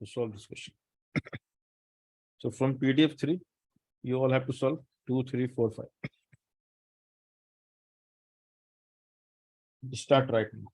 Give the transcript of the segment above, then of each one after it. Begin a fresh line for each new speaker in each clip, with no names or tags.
to solve this question. So from PDF 3, you all have to solve 2, 3, 4, 5. Start right now.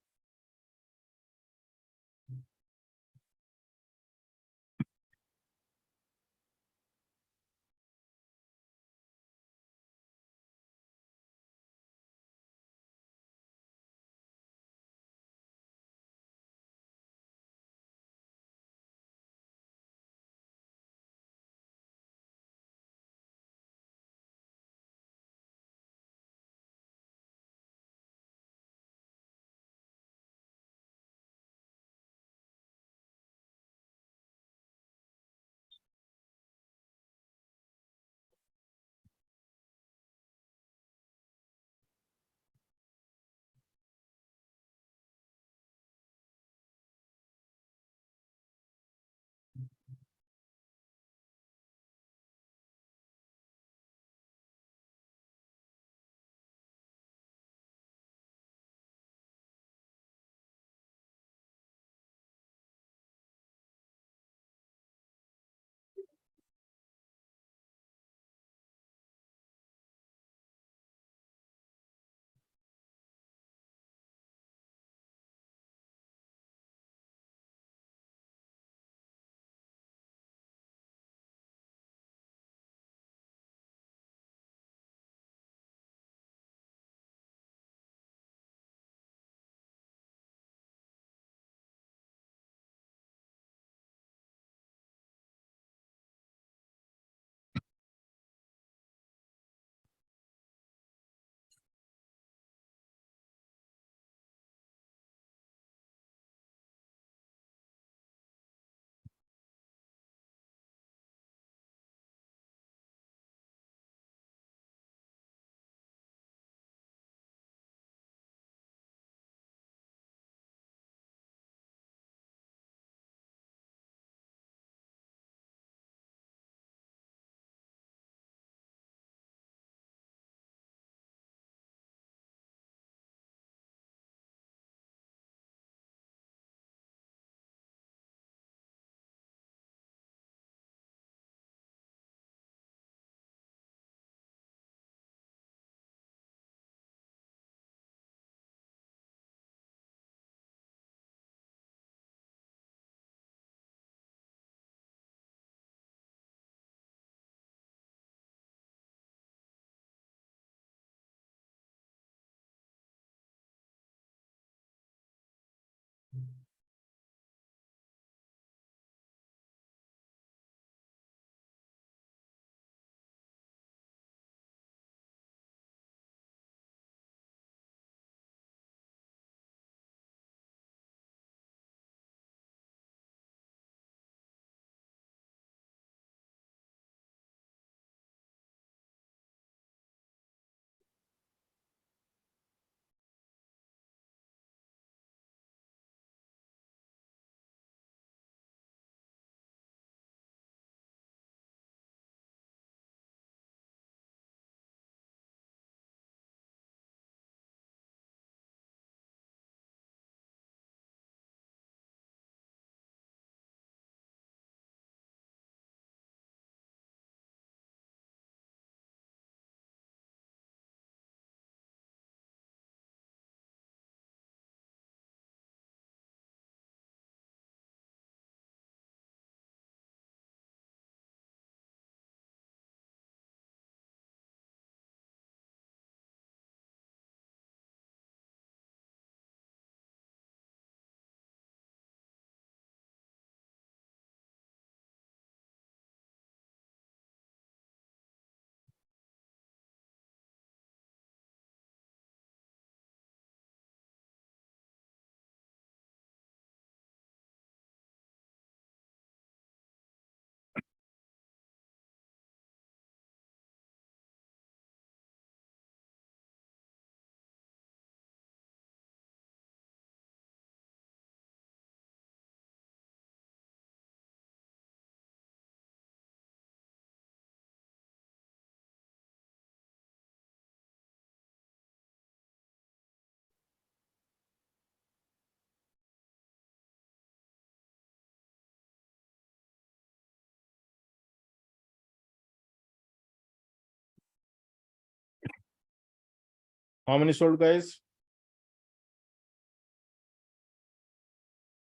How many solved, guys?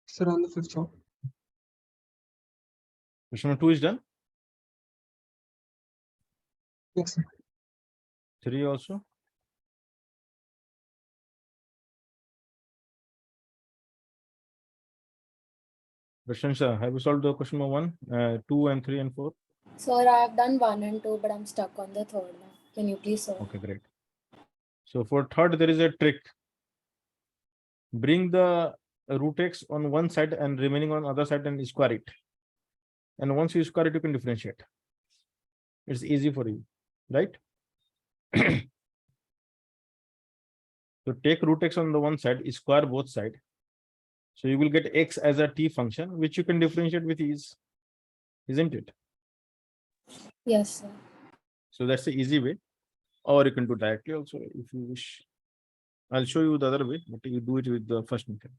Sir, on the fifth one.
Question number 2 is done.
Yes, sir.
3 also. Prashansha, have you solved the question number 1, 2, and 3 and 4?
Sir, I have done 1 and 2, but I'm stuck on the third now. Can you please solve?
Okay, great. So for third, there is a trick. Bring the root x on one side and remaining on other side and square it. And once you square it, you can differentiate. It's easy for you, right? So take root x on the one side, square both sides. So you will get x as a t function, which you can differentiate with ease, isn't it?
Yes, sir.
So that's the easy way. Or you can do directly also if you wish. I'll show you the other way, but you do it with the first method.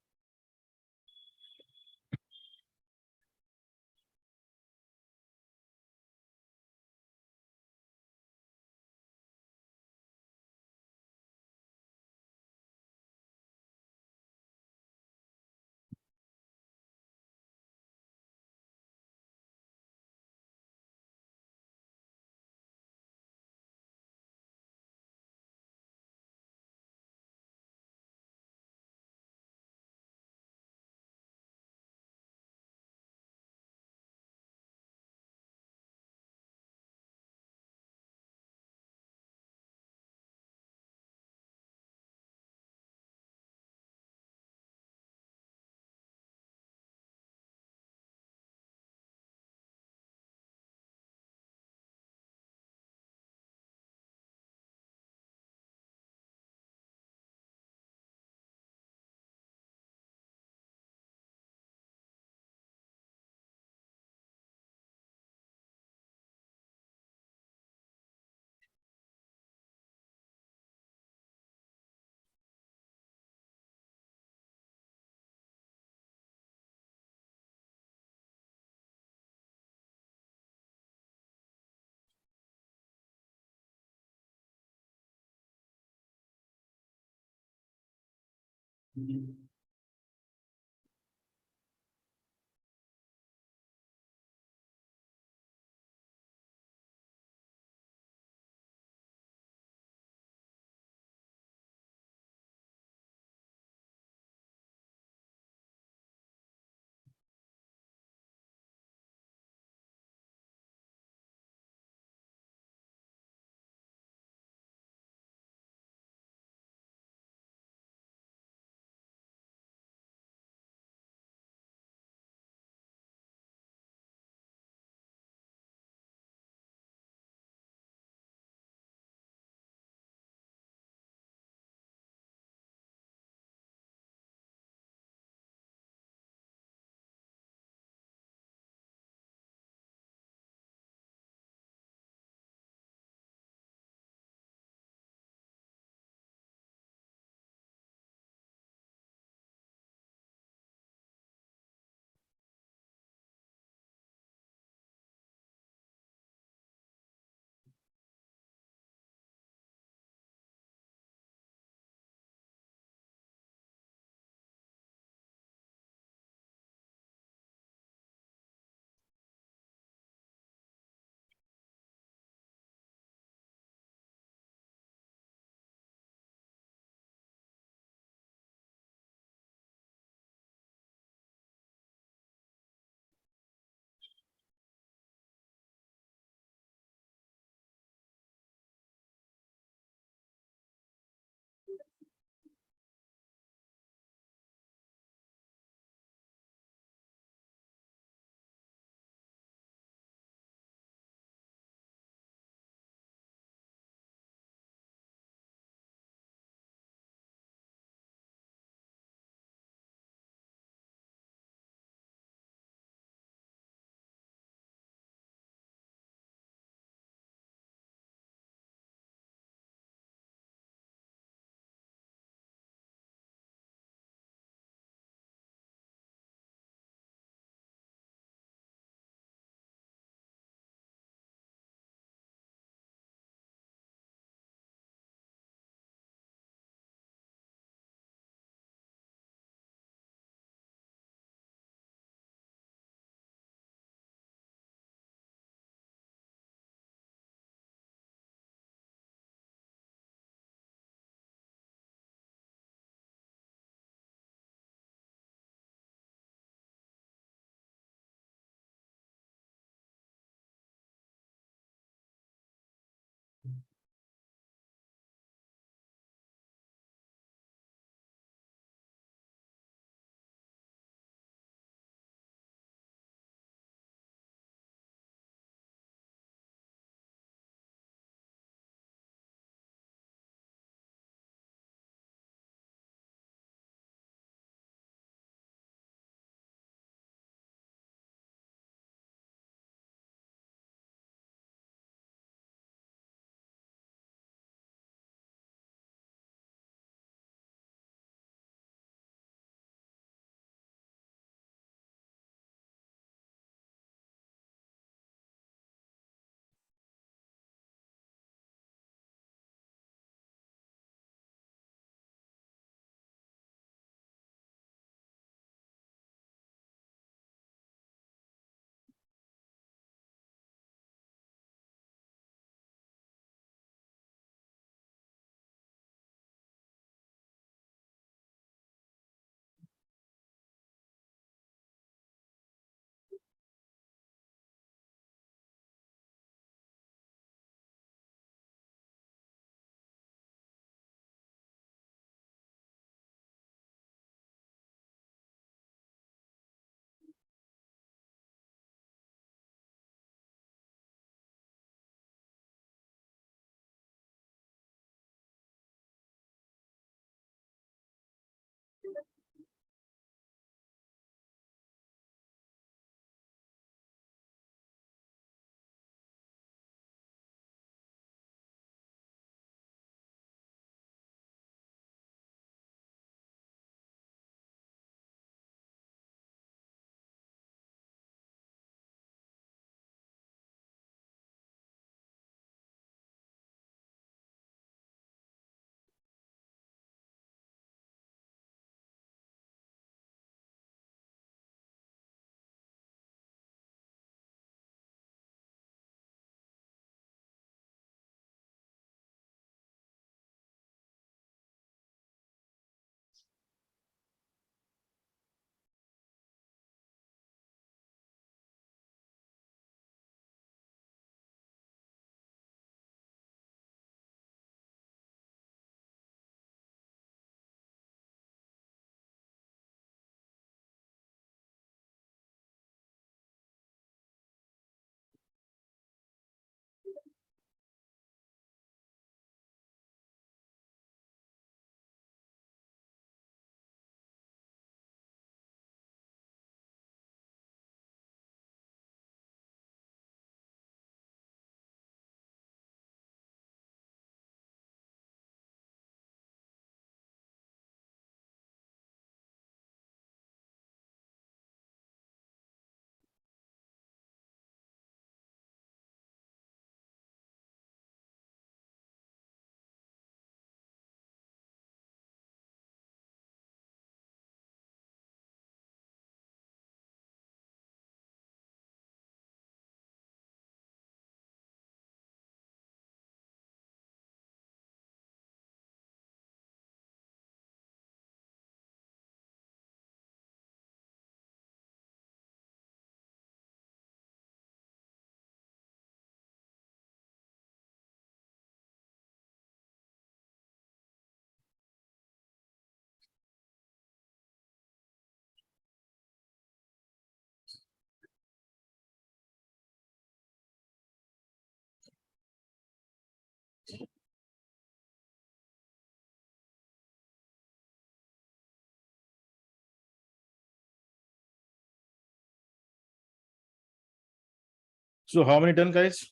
So how many done, guys?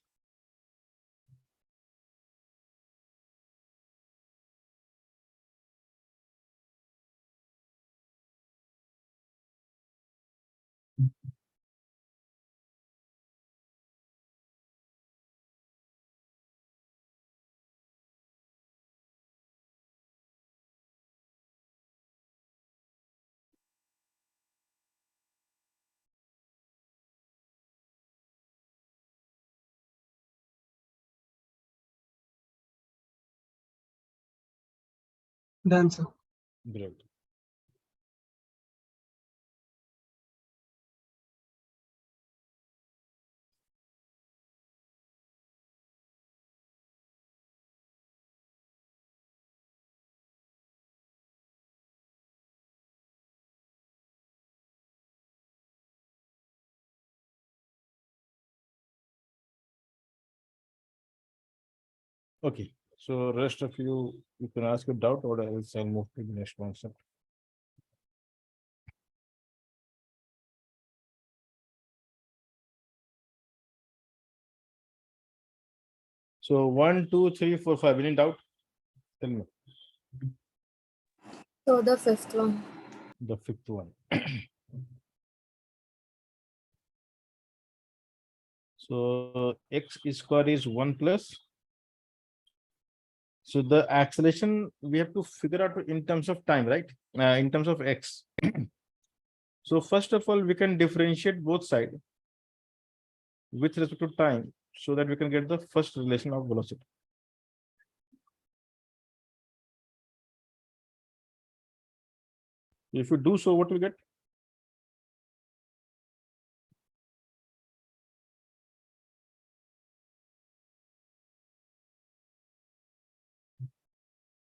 Done, sir.
Great. Okay. So rest of you can ask a doubt, or else I'll move to the next concept. So 1, 2, 3, 4, 5. Any doubt? Tell me.
So the fifth one.
The fifth one. So x square is 1 plus. So the acceleration we have to figure out in terms of time, right? In terms of x. So first of all, we can differentiate both sides with respect to time so that we can get the first relation of velocity. If you do so, what will get?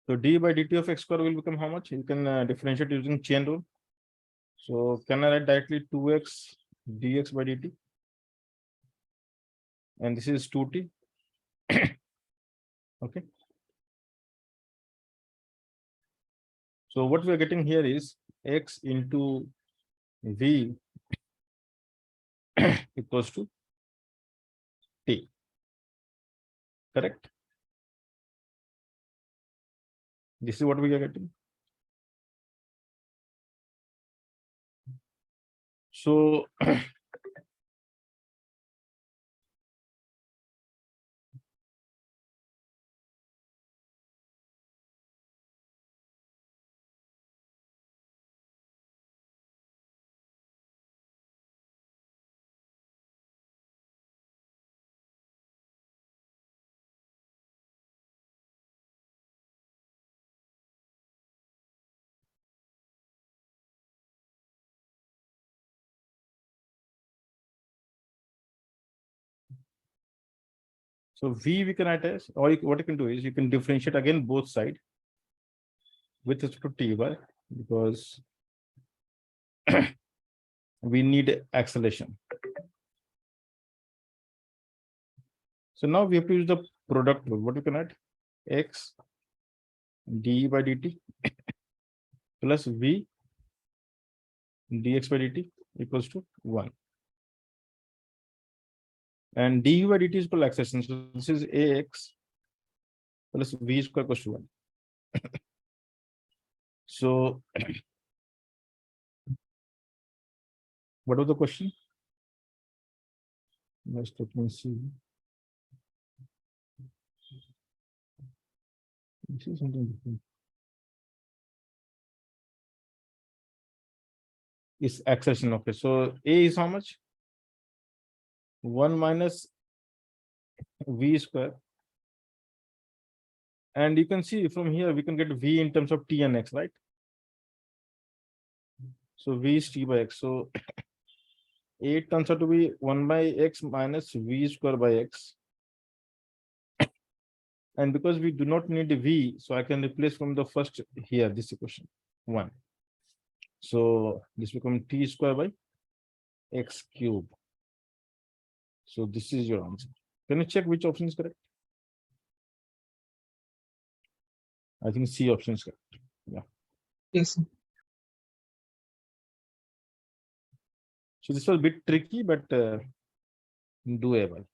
So d by dt of x square will become how much? You can differentiate using chain rule. So can I write directly 2x dx by dt? And this is 2t. Okay. So what we are getting here is x into v equals to t. Correct? This is what we are getting. So so v we can write as, or what you can do is you can differentiate again both sides with respect to t by, because we need acceleration. So now we have to use the product rule. What you can add? X d by dt plus v dx by dt equals to 1. And du by dt is equal to acceleration. So this is ax plus v square equals to 1. So what was the question? Let's let me see. This is something different. Is acceleration. Okay. So a is how much? 1 minus v square. And you can see from here we can get v in terms of t and x, right? So v is t by x. So a turns out to be 1 by x minus v square by x. And because we do not need v, so I can replace from the first here, this equation 1. So this becomes t square by x cube. So this is your answer. Can you check which option is correct? I think C option is correct. Yeah.
Yes, sir.
So this was a bit tricky, but doable.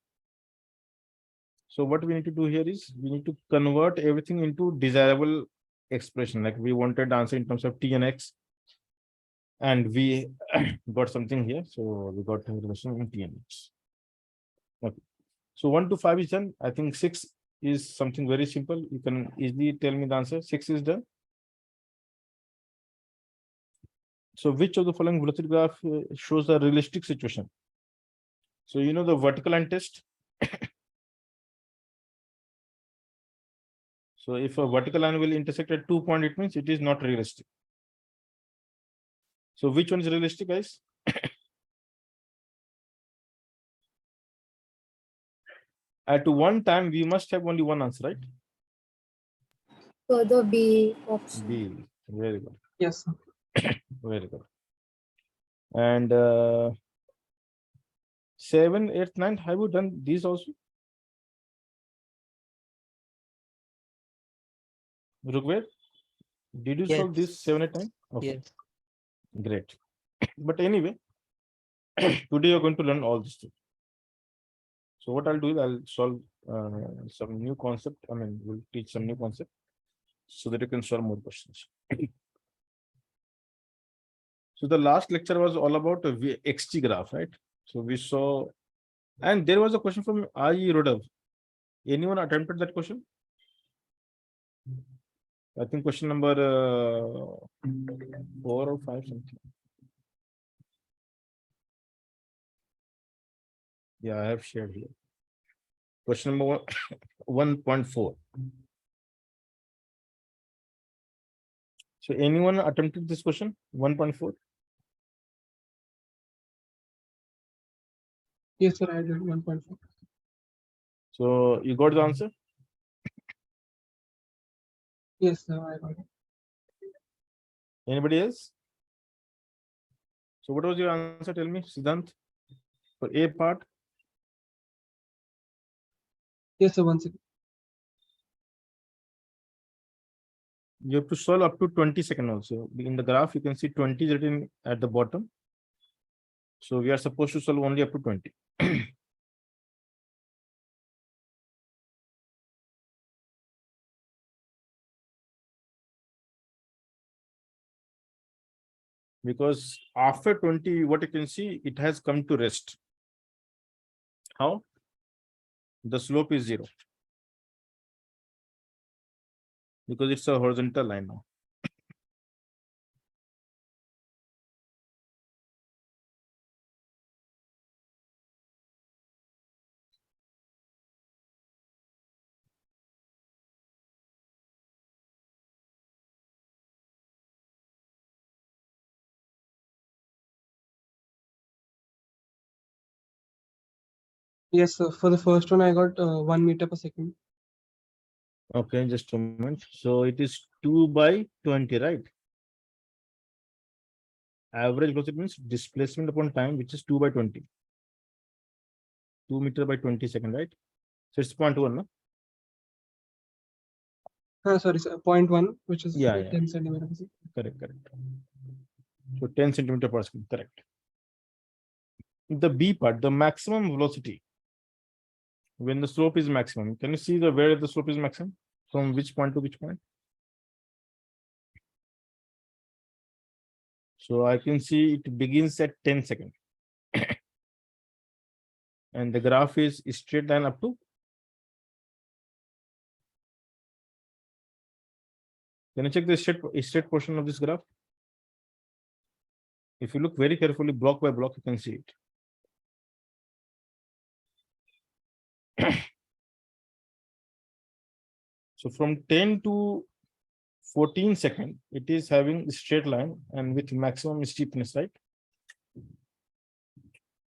So what we need to do here is we need to convert everything into desirable expression. Like we wanted answer in terms of t and x, and we got something here. So we got a relation in t and x. Okay. So 1 to 5 is done. I think 6 is something very simple. You can easily tell me the answer. 6 is done. So which of the following velocity graph shows a realistic situation? So you know the vertical line test. So if a vertical line will intersect at 2 points, it means it is not realistic. So which one is realistic, guys? At one time, we must have only one answer, right?
So the B option.
B. Very good.
Yes, sir.
Very good. And 7, 8, 9, have you done these also? Rugved, did you solve this 7, 8, 9? Okay.
Yes.
Great. But anyway, today you're going to learn all this stuff. So what I'll do is I'll solve some new concept. I mean, we'll teach some new concept so that you can solve more questions. So the last lecture was all about a XT graph, right? So we saw, and there was a question from IE Rodav. Anyone attempted that question? I think question number 4 or 5 something. Yeah, I have shared here. Question number 1.4. So anyone attempted this question? 1.4.
Yes, sir. I did 1.4.
So you got the answer?
Yes, sir. I got it.
Anybody else? So what was your answer? Tell me, Siddhant. For A part.
Yes, sir. 1 second.
You have to solve up to 20 seconds also. In the graph, you can see 20 is written at the bottom. So we are supposed to solve only up to 20. Because after 20, what you can see, it has come to rest. How? The slope is 0. Because it's a horizontal line now.
Yes, sir. For the first one, I got 1 meter per second.
Okay, just a moment. So it is 2 by 20, right? Average velocity means displacement upon time, which is 2 by 20. 2 meter by 20 second, right? So it's 0.1, no?
Sorry, sir. 0.1, which is
Yeah, yeah.
10 centimeter per second.
Correct, correct. So 10 centimeter per second, correct. The B part, the maximum velocity when the slope is maximum. Can you see where the slope is maximum? From which point to which point? So I can see it begins at 10 seconds. And the graph is straight line up to. Can you check the straight portion of this graph? If you look very carefully, block by block, you can see it. So from 10 to 14 seconds, it is having a straight line and with maximum steepness, right?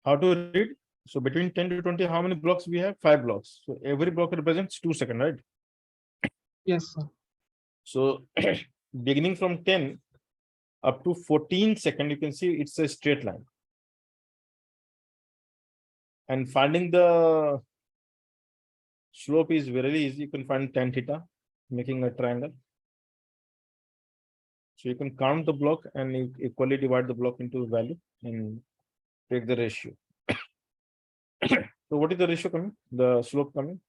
How to read? So between 10 to 20, how many blocks we have? 5 blocks. So every block represents 2 seconds, right?
Yes, sir.
So beginning from 10 up to 14 seconds, you can see it's a straight line. And finding the slope is very easy. You can find tan theta, making a triangle. So you can count the block and you equally divide the block into value and take the ratio. So what is the ratio coming? The slope coming?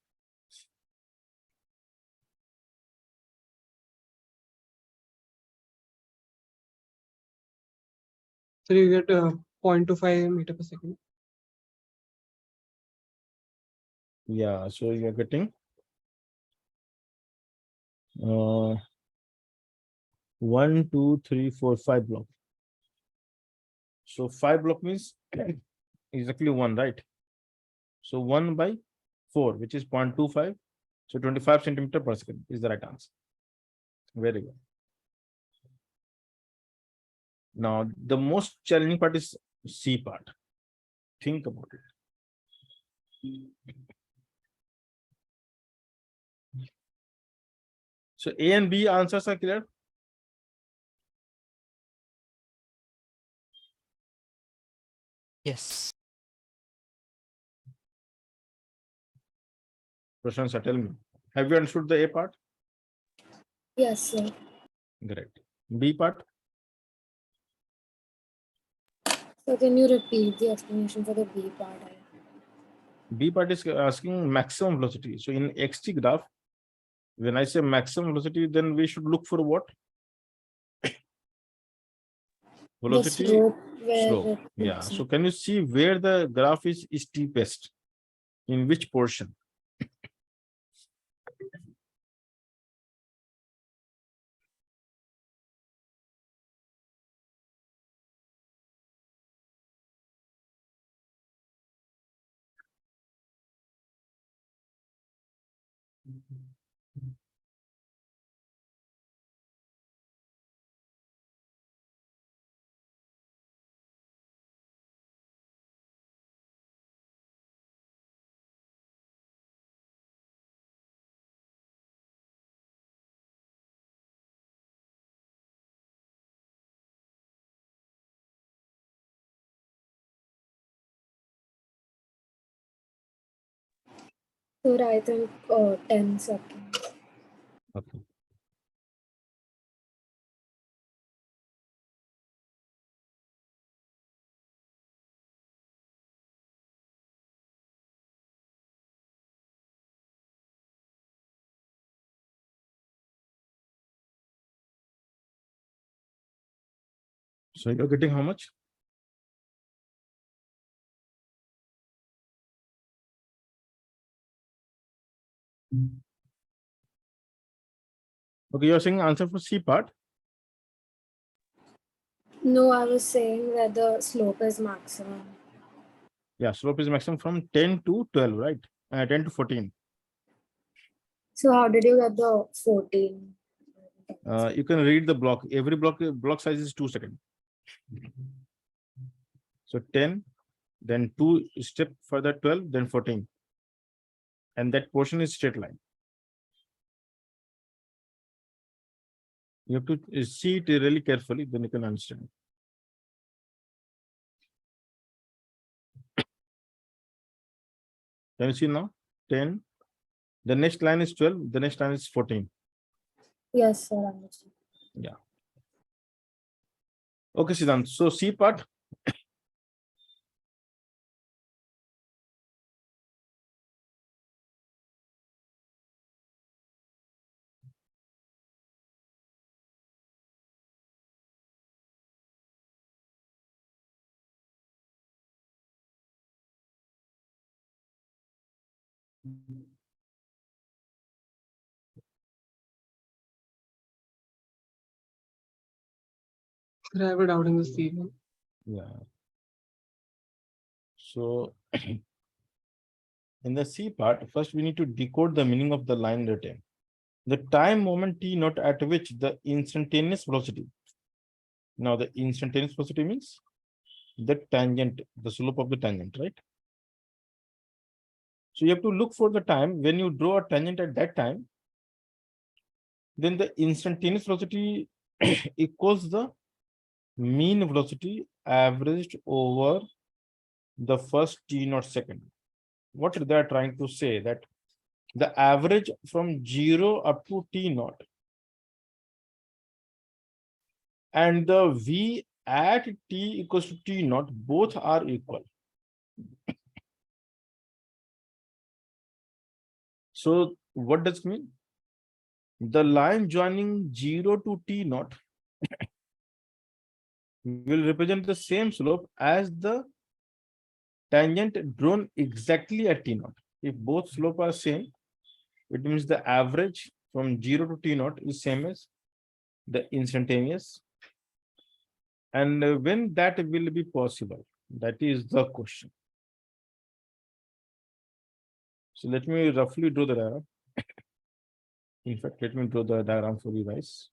So you get 0.25 meter per second.
Yeah, so you're getting 1, 2, 3, 4, 5 block. So 5 block means exactly 1, right? So 1 by 4, which is 0.25. So 25 centimeter per second is the right answer. Very good. Now, the most challenging part is C part. Think about it. So A and B answers are clear.
Yes.
Prashant, tell me. Have you understood the A part?
Yes, sir.
Great. B part?
So can you repeat the explanation for the B part?
B part is asking maximum velocity. So in XT graph, when I say maximum velocity, then we should look for what?
The
Velocity,
slope where
slope.
it
Yeah.
picks
So
up.
can you see where the graph is steepest? In which portion?
So I think 10 seconds.
Okay. So you're getting how much? Okay, you're saying answer for C part.
No, I was saying that the slope is maximum.
Yeah, slope is maximum from 10 to 12, right? 10 to 14.
So how did you get the 14?
You can read the block. Every block size is 2 seconds. So 10, then 2 step further 12, then 14. And that portion is straight line. You have to see it really carefully, then you can understand. Can you see now? 10. The next line is 12. The next line is 14.
Yes, sir, I understand.
Yeah. Okay, Siddhant. So C part.
Sir, I have a doubt in the C one.
Yeah. So in the C part, first we need to decode the meaning of the line written. The time moment t naught at which the instantaneous velocity. Now the instantaneous velocity means the tangent, the slope of the tangent, right? So you have to look for the time when you draw a tangent at that time, then the instantaneous velocity equals the mean velocity averaged over the first t naught second. What they are trying to say that the average from 0 up to t naught and the v at t equals to t naught both are equal. So what does it mean? The line joining 0 to T naught will represent the same slope as the tangent drawn exactly at T naught. If both slopes are same, it means the average from 0 to T naught is same as the instantaneous. And when that will be possible, that is the question. So let me roughly draw the diagram. In fact, let me draw the diagram for you guys.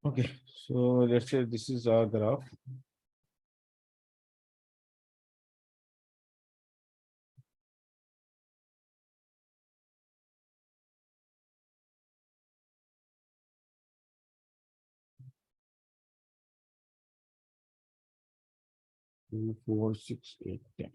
Okay, so let's say this is our graph. Two, 4, 6, 8, 10.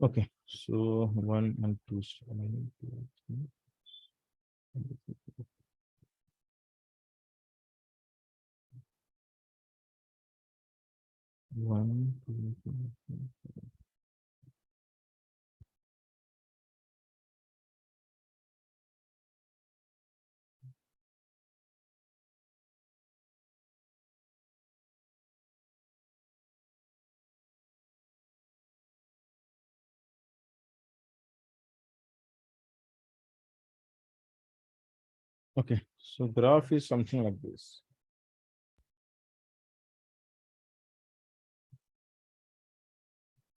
Okay, so 1 and 2, 7, 2, 3. 1, 2, 3. Okay, so graph is something like this.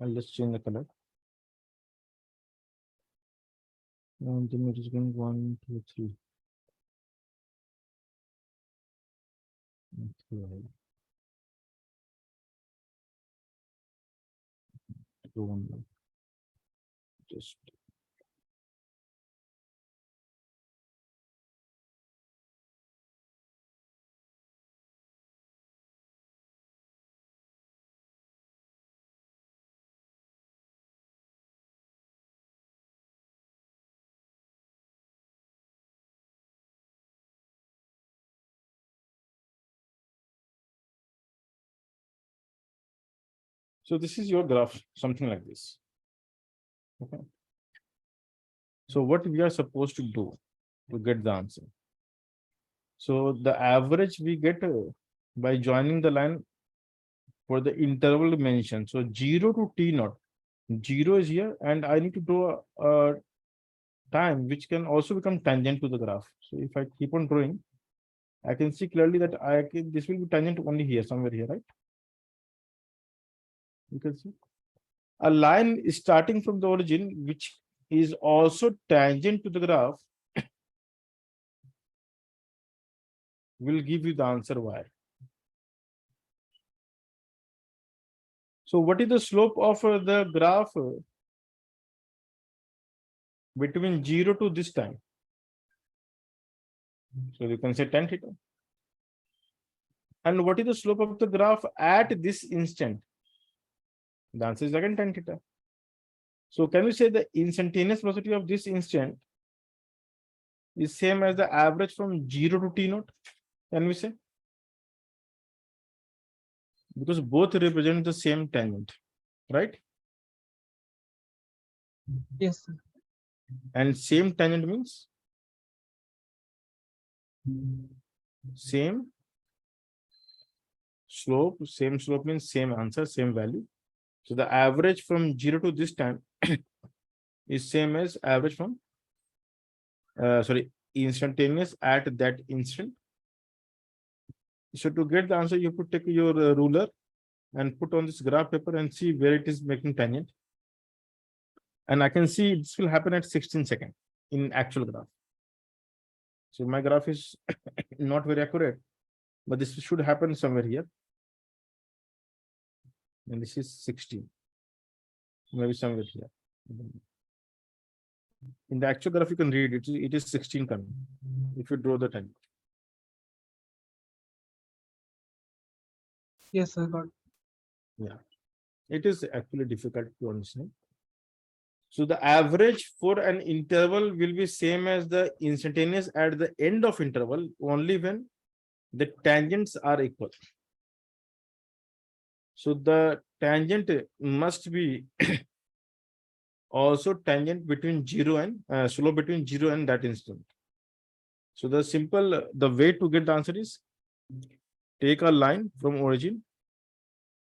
I'll just change the color. And then it is going 1, 2, 3. Okay. 2, 1, just so this is your graph, something like this. Okay. So what we are supposed to do? to get the answer. So the average we get by joining the line for the interval mentioned. So 0 to t naught. 0 is here, and I need to draw a time which can also become tangent to the graph. So if I keep on drawing, I can see clearly that this will be tangent only here, somewhere here, right? You can see a line is starting from the origin, which is also tangent to the graph, will give you the answer y. So what is the slope of the graph between 0 to this time? So you can say tan theta. And what is the slope of the graph at this instant? The answer is again tan theta. So can we say the instantaneous velocity of this instant is same as the average from 0 to t naught? Can we say? Because both represent the same tangent, right?
Yes, sir.
And same tangent means same slope. Same slope means same answer, same value. So the average from 0 to this time is same as average from instantaneous at that instant. So to get the answer, you could take your ruler and put on this graph paper and see where it is making tangent. And I can see this will happen at 16 seconds in actual graph. So my graph is not very accurate, but this should happen somewhere here. And this is 16, maybe somewhere here. In the actual graph, you can read it. It is 16 coming if you draw the time.
Yes, sir. Got it.
Yeah, it is actually difficult to understand. So the average for an interval will be same as the instantaneous at the end of interval only when the tangents are equal. So the tangent must be also tangent between 0 and slope between 0 and that instant. So the way to get the answer is take a line from origin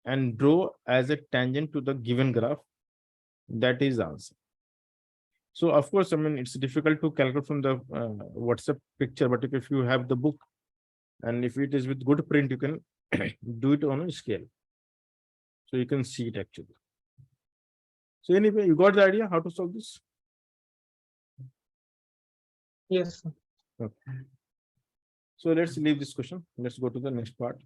and draw as a tangent to the given graph. That is the answer. So of course, I mean, it's difficult to calculate from the WhatsApp picture, but if you have the book and if it is with good print, you can do it on a scale. So you can see it actually. So anyway, you got the idea how to solve this?
Yes, sir.
Okay. So let's leave this question. Let's go to the next part.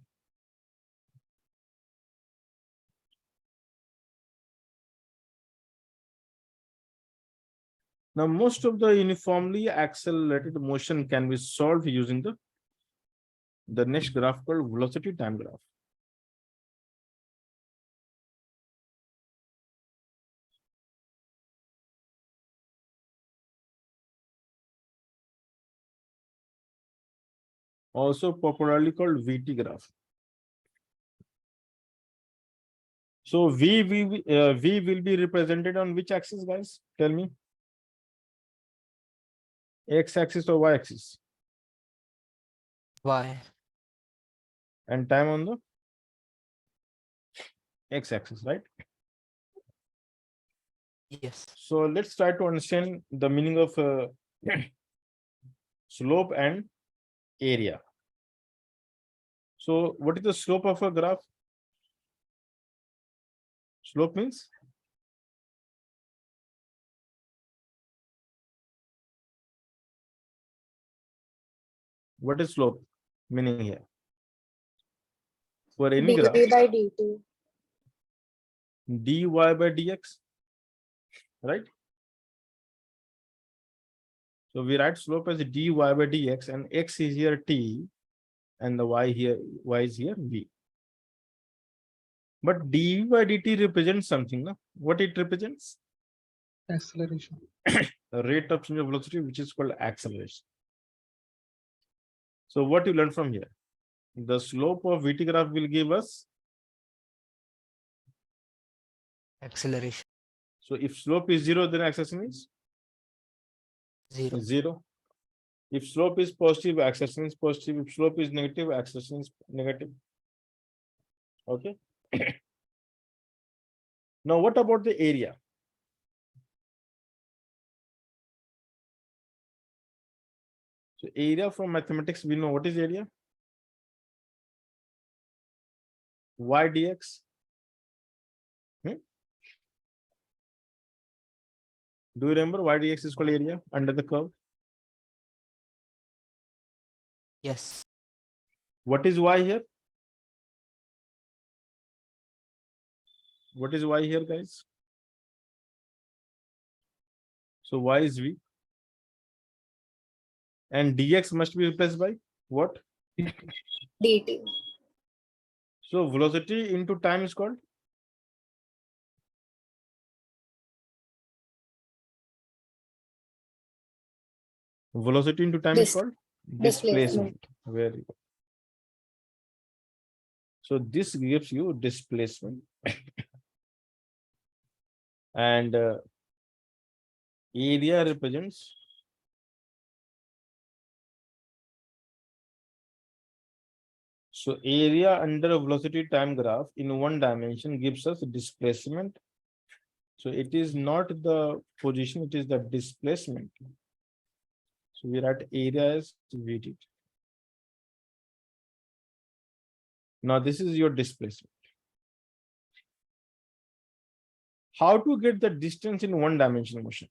Now, most of the uniformly accelerated motion can be solved using the next graph called velocity time graph. Also popularly called VT graph. So V will be represented on which axis, guys? Tell me. X axis or Y axis?
Y.
And time on the X axis, right?
Yes.
So let's try to understand the meaning of slope and area. So what is the slope of a graph? Slope means what is slope meaning here? For any graph,
dv by dt.
dy by dx, right? So we write slope as dy by dx, and x is here t, and the y is here v. But dv by dt represents something, no? What it represents?
Acceleration.
The rate of change of velocity, which is called acceleration. So what you learn from here? The slope of VT graph will give us.
Acceleration.
So if slope is 0, then acceleration is
0.
0. If slope is positive, acceleration is positive. If slope is negative, acceleration is negative. Okay. Now, what about the area? So area from mathematics, we know what is area? Y dx. Do you remember y dx is called area under the curve?
Yes.
What is y here? What is y here, guys? So y is v. And dx must be replaced by what?
dt.
So velocity into time is called? Velocity into time is called?
Displacement.
Very good. So this gives you displacement. And area represents so area under a velocity time graph in one dimension gives us displacement. So it is not the position, it is the displacement. So we write area as VT. Now this is your displacement. How to get the distance in one dimensional motion?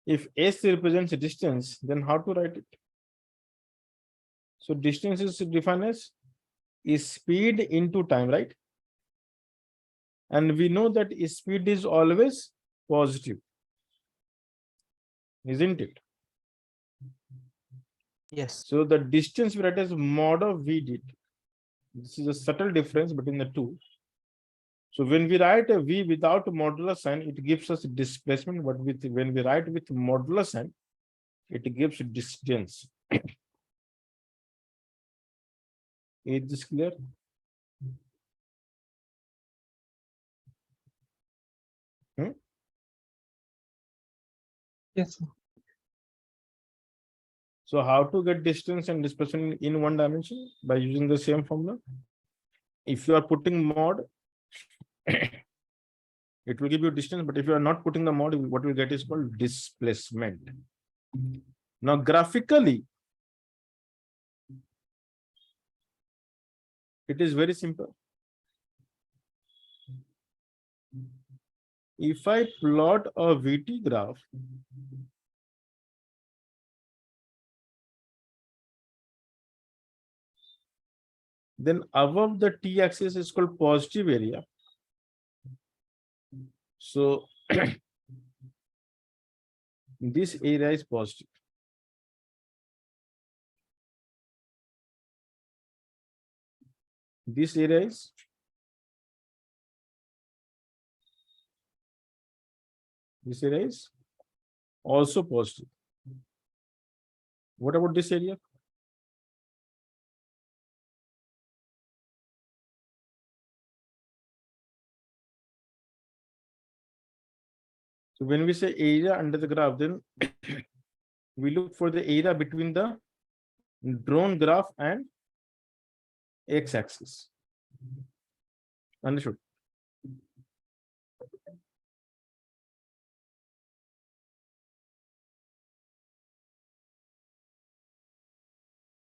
If S represents a distance, then how to write it? So distance is defined as is speed into time, right? And we know that speed is always positive, isn't it?
Yes.
So the distance we write as mod of V dt. This is a subtle difference between the two. So when we write a V without modular sign, it gives us displacement, but when we write with modular sign, it gives distance. Is this clear?
Yes, sir.
So how to get distance and displacement in one dimension? By using the same formula. If you are putting mod, it will give you distance, but if you are not putting the mod, what we get is called displacement. Now graphically, it is very simple. If I plot a VT graph, then above the t-axis is called positive area. So this area is positive. This area is also positive. What about this area? So when we say area under the graph, then we look for the area between the drawn graph and x-axis. Understood?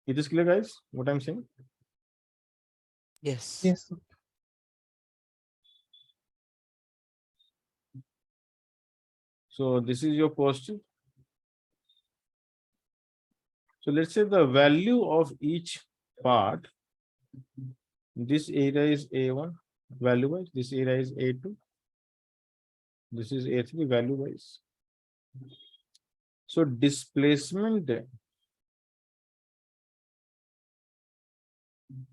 It is clear, guys, what I'm saying?
Yes.
Yes, sir.
So this is your positive. So let's say the value of each part. This area is A1, value wise. This area is A2. This is A3, value wise. So displacement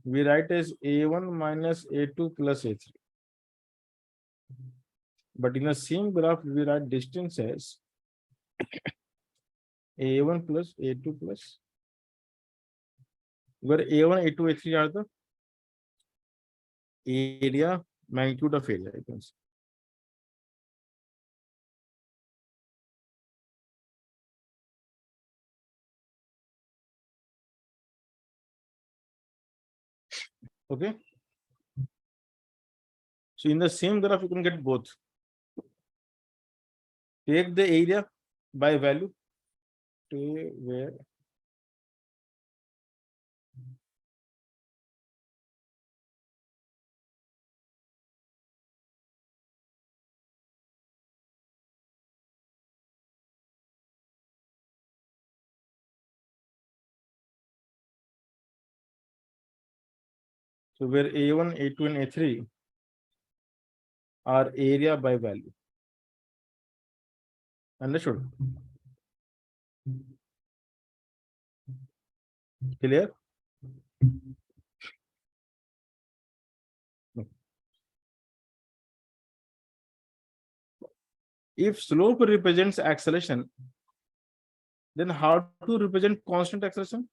we write as A1 minus A2 plus A3. But in the same graph, we write distance as A1 plus A2 plus, where A1, A2, A3 are the area, magnitude of area, you can see. Okay. So in the same graph, you can get both. Take the area by value. Where so where A1, A2, and A3 are area by value. Understood? Clear? If slope represents acceleration, then how to represent constant acceleration?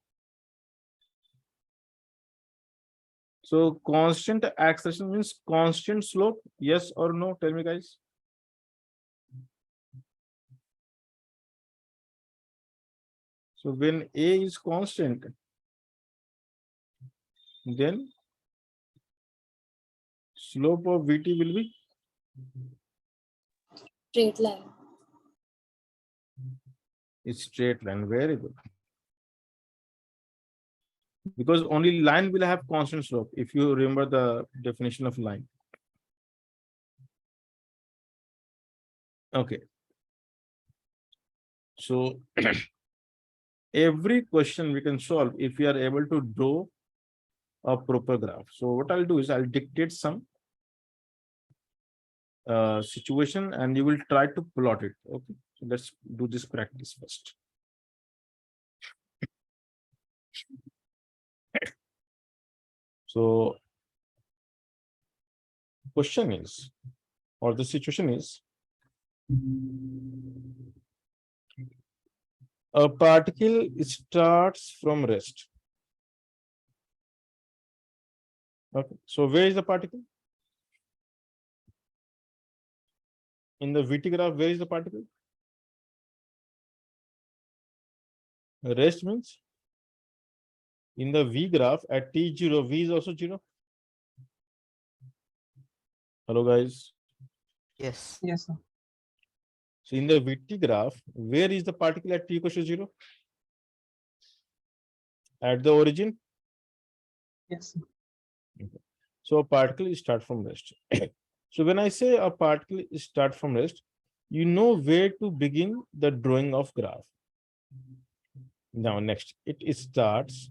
So constant acceleration means constant slope. Yes or no? Tell me, guys. So when A is constant, then slope of VT will be
Straight line.
a straight line. Very good. Because only line will have constant slope. If you remember the definition of line. Okay. So every question we can solve if we are able to draw a proper graph. So what I'll do is I'll dictate some situation and you will try to plot it. Okay. So let's do this practice first. So question is, or the situation is, a particle starts from rest. Okay. So where is the particle? In the VT graph, where is the particle? Rest means in the V graph at T0, V is also 0. Hello, guys.
Yes.
Yes, sir.
So in the VT graph, where is the particle at T equals to 0? At the origin.
Yes, sir.
So a particle is start from rest. So when I say a particle is start from rest, you know where to begin the drawing of graph. Now next, it starts,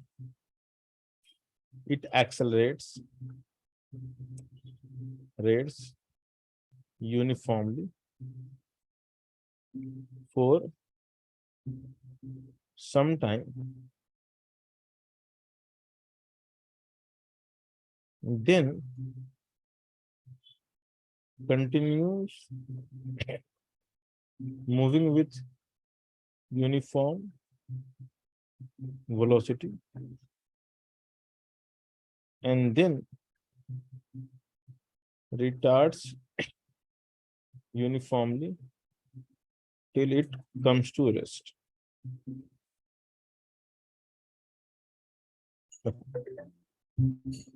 it accelerates, rates uniformly for some time, then continues moving with uniform velocity, and then retards uniformly till it comes to rest.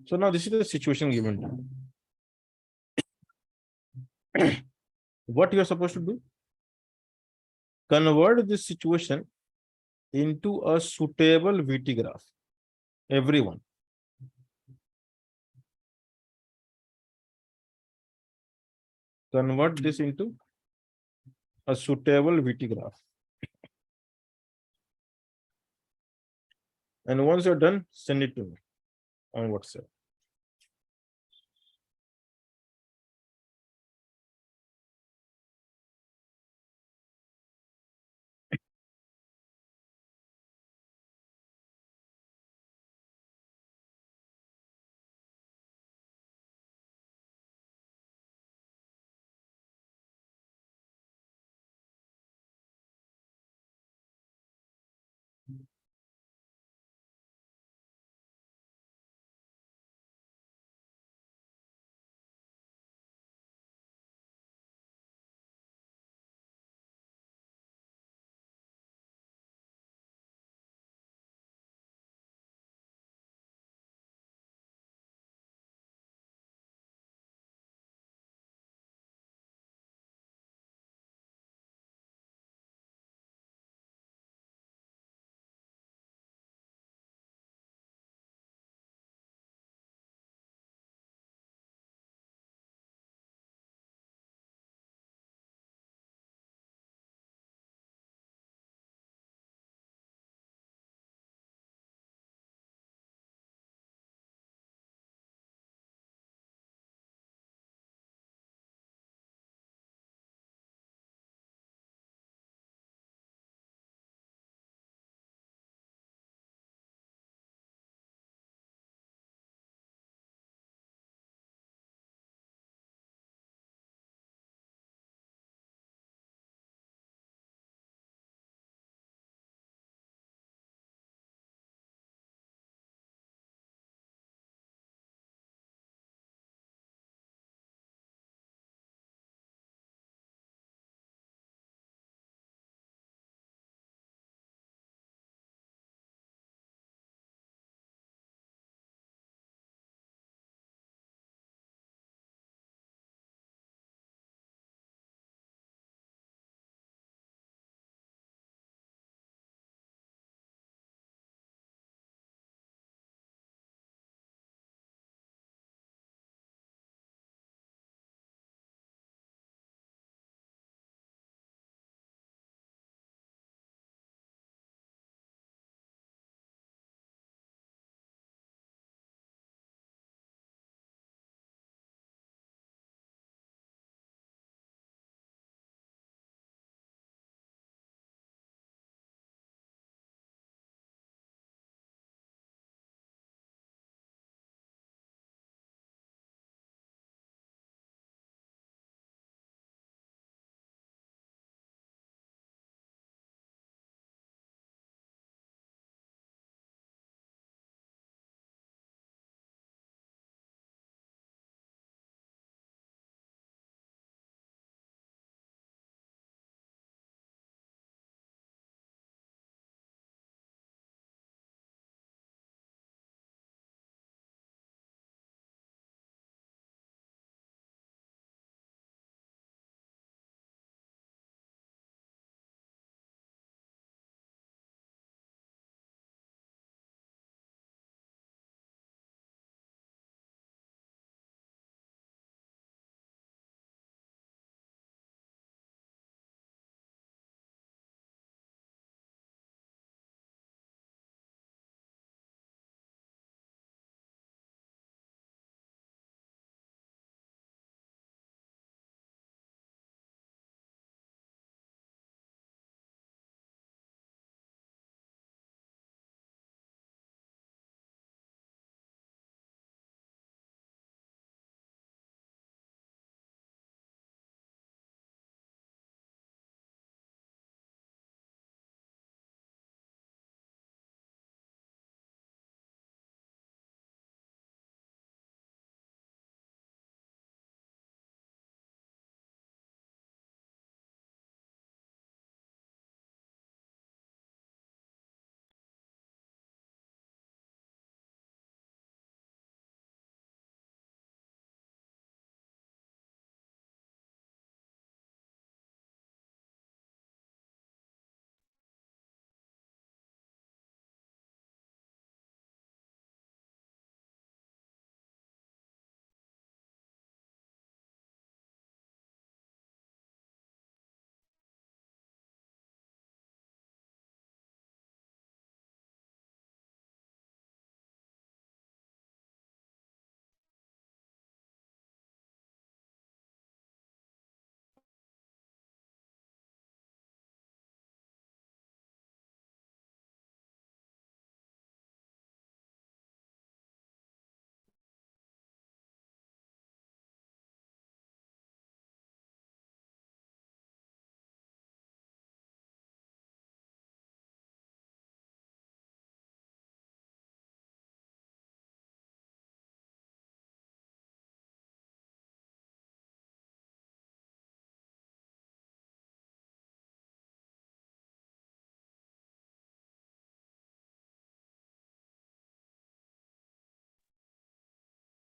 So now this is the situation given. What you are supposed to do? Convert this situation into a suitable VT graph. Everyone. Convert this into a suitable VT graph. And once you're done, send it to me on WhatsApp.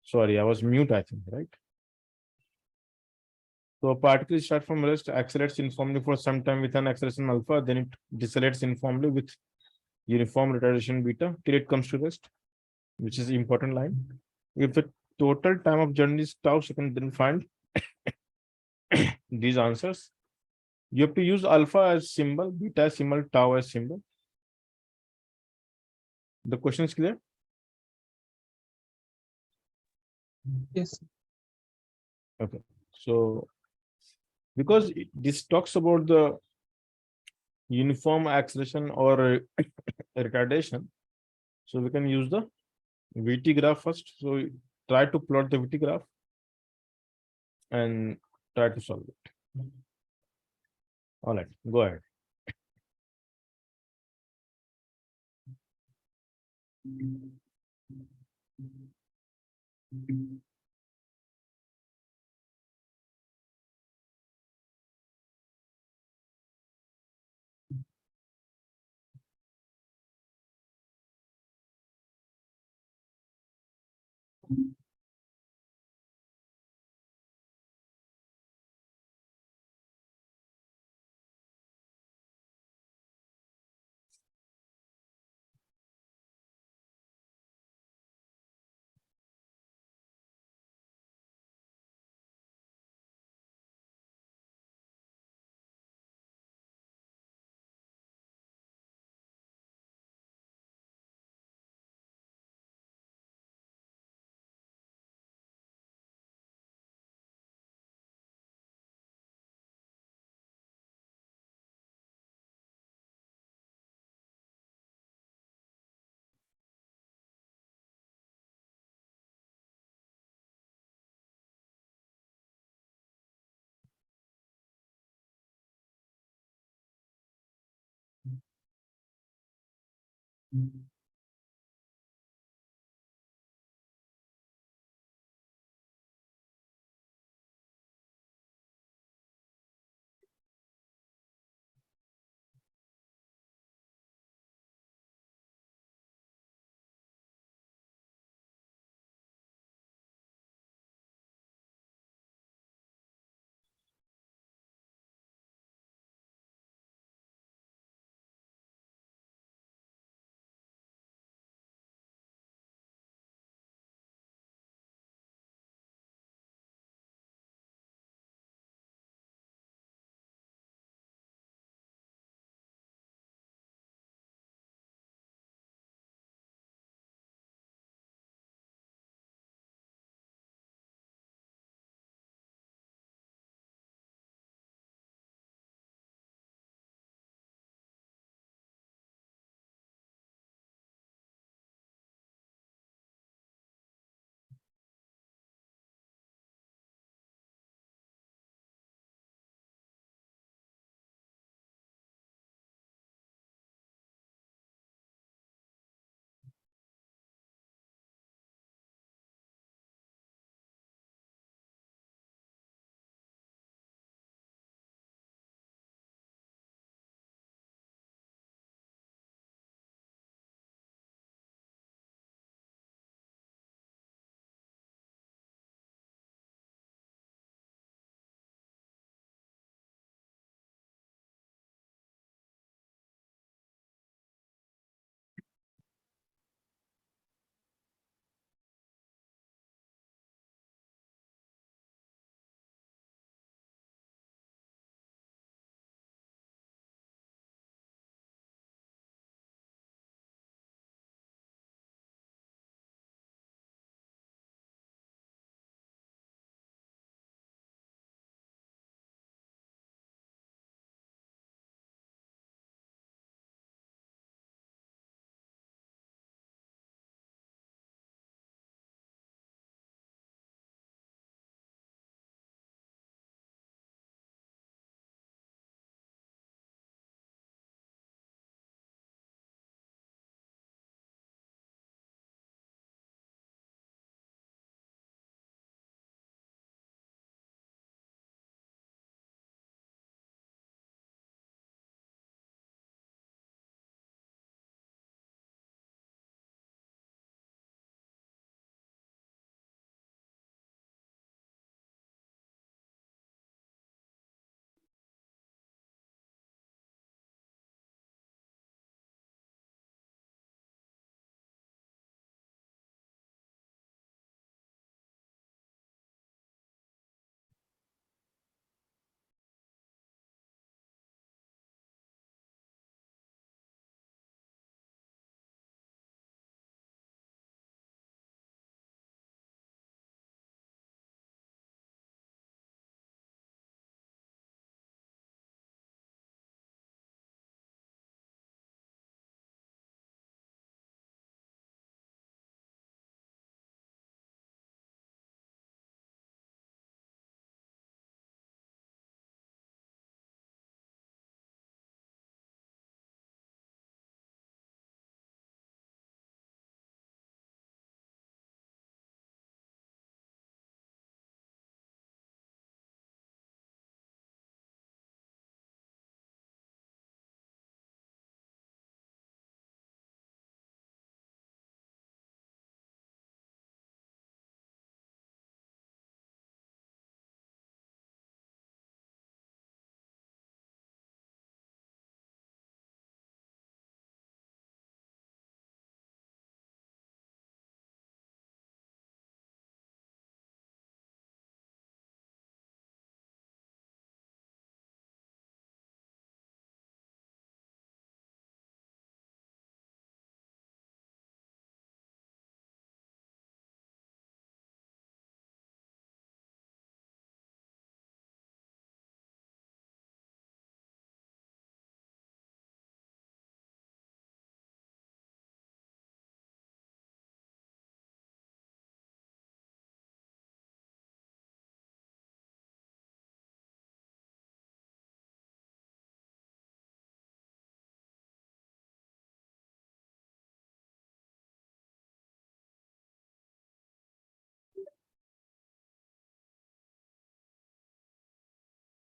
Sorry, I was mute, I think, right? So a particle starts from rest, accelerates uniformly for some time with an acceleration alpha, then it decelerates uniformly with uniform retardation beta till it comes to rest, which is the important line. If the total time of journey is tau second, then find these answers. You have to use alpha as symbol, beta as symbol, tau as symbol. The question is clear?
Yes.
Okay. So because this talks about the uniform acceleration or retardation, so we can use the VT graph first. So try to plot the VT graph and try to solve it. All right, go ahead.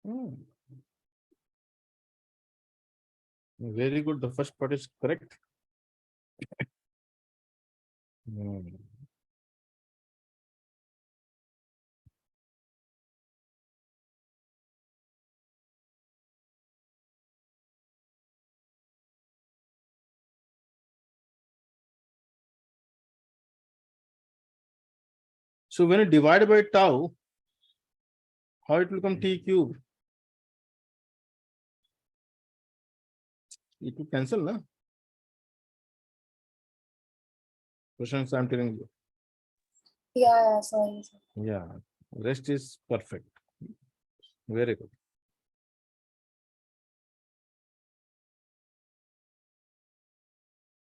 Hmm. Very good. The first part is correct. Hmm. So when you divide by tau, how it will become t cube? It will cancel, na? Questions I'm telling you.
Yeah, sorry.
Yeah. Rest is perfect. Very good.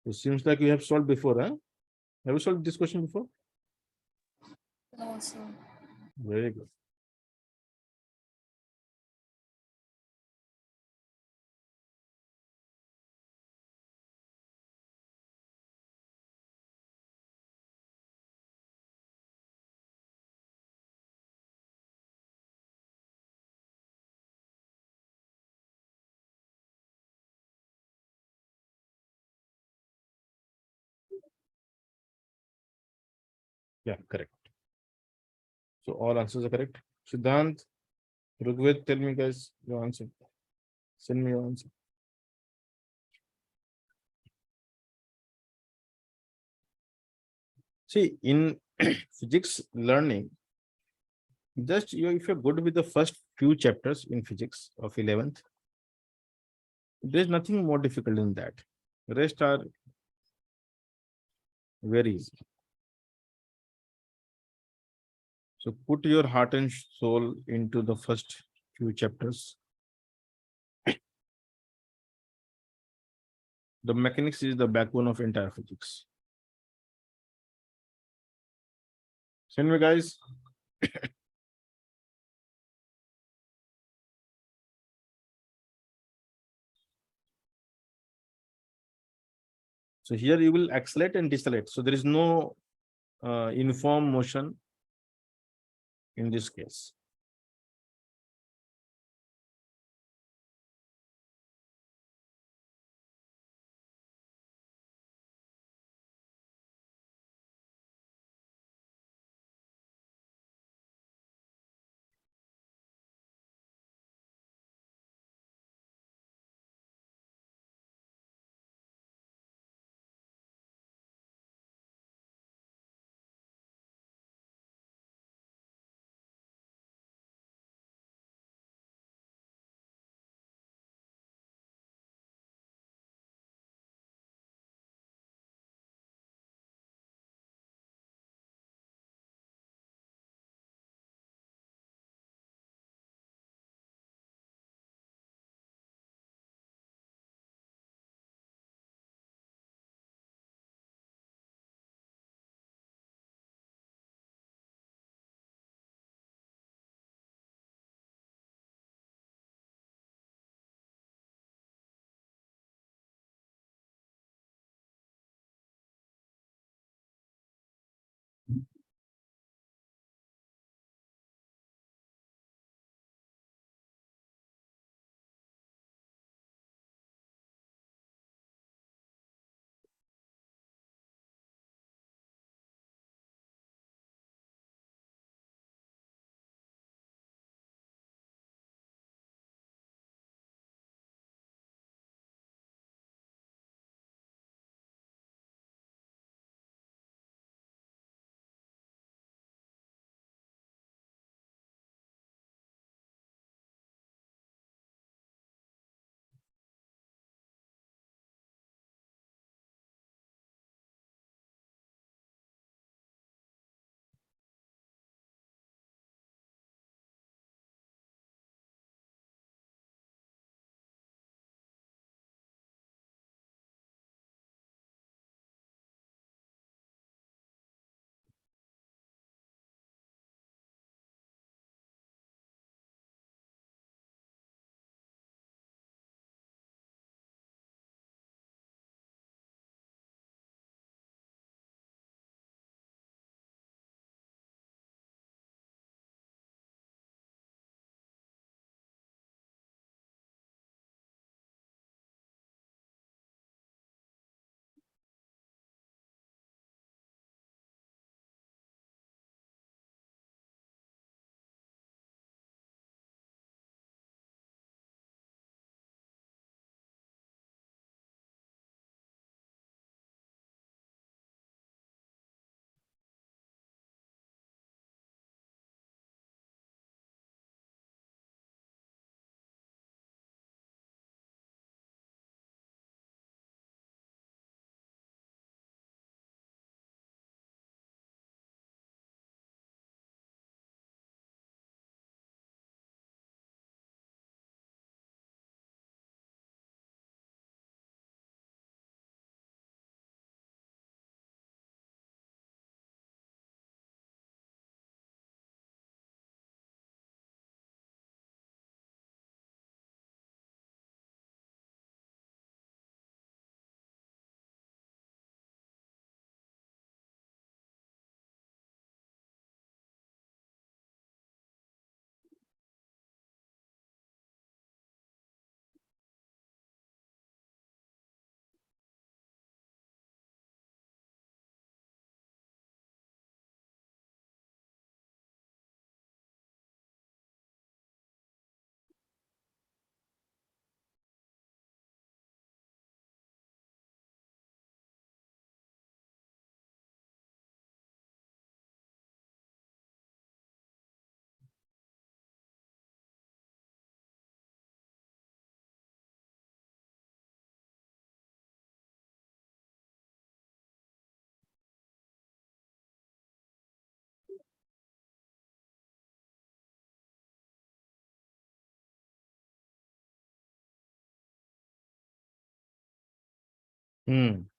It seems like you have solved before, huh? Have you solved this question before?
No, sir.
Very good. Yeah, correct. So all answers are correct. Siddhant, Rugved, tell me guys your answer. Send me your answer. See, in physics learning, just if you're good with the first few chapters in physics of 11th, there's nothing more difficult than that. The rest are very easy. So put your heart and soul into the first few chapters. The mechanics is the backbone of entire physics. Send me guys. So here you will accelerate and decelerate. So there is no uniform motion in this case.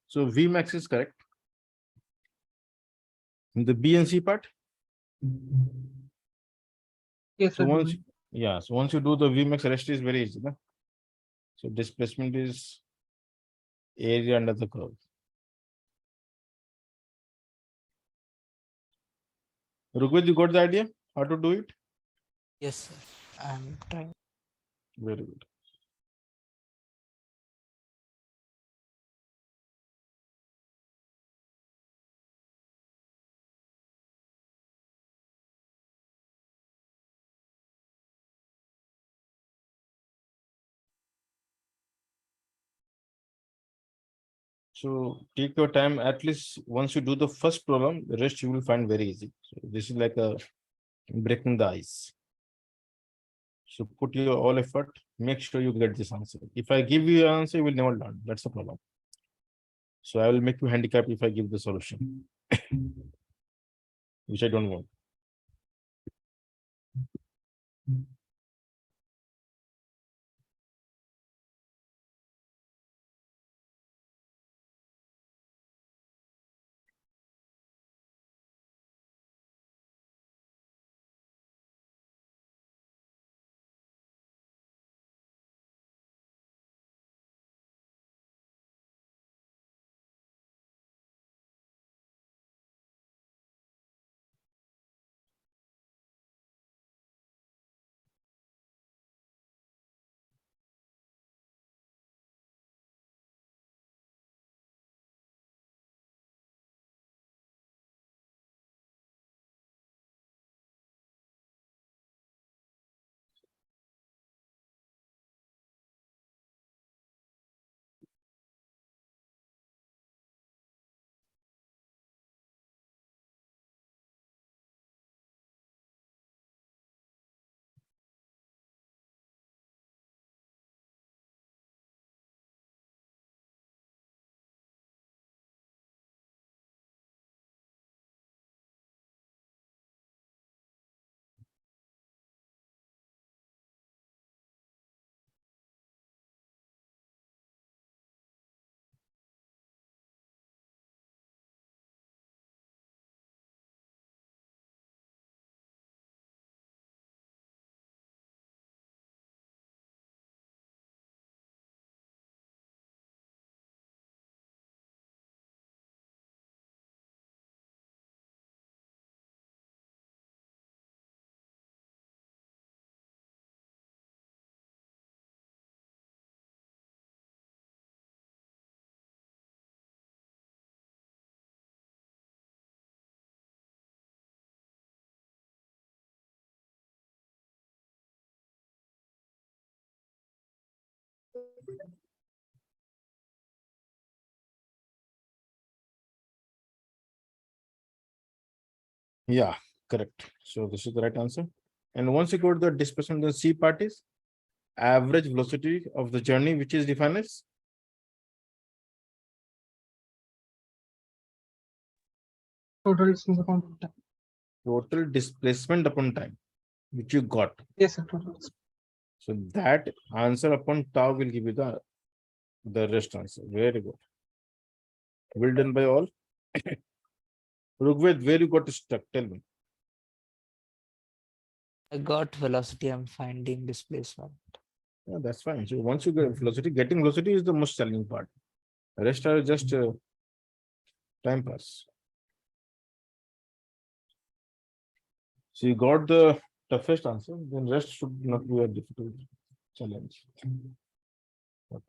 So V max is correct. In the B and C part.
Yes,
So
sir.
once, yeah, so once you do the V max, rest is very easy. Na? So displacement is area under the curve. Rugved, you got the idea how to do it?
Yes, sir. I'm trying.
Very good. So take your time. At least once you do the first problem, the rest you will find very easy. So this is like a breaking the ice. So put your all effort. Make sure you get this answer. If I give you an answer, you will never learn. That's the problem. So I will make you handicapped if I give the solution, which I don't want. Yeah, correct. So this is the right answer. And once you go to the displacement, the C part is average velocity of the journey, which is defined as
Total distance upon time.
total displacement upon time, which you got.
Yes, sir. Total distance.
So that answer upon tau will give you the rest answer. Very good. Well done by all. Rugved, where you got stuck? Tell me.
I got velocity. I'm finding displacement.
Yeah, that's fine. So once you get velocity, getting velocity is the most challenging part. The rest are just time pass. So you got the toughest answer, then rest should not be a difficult challenge. Okay.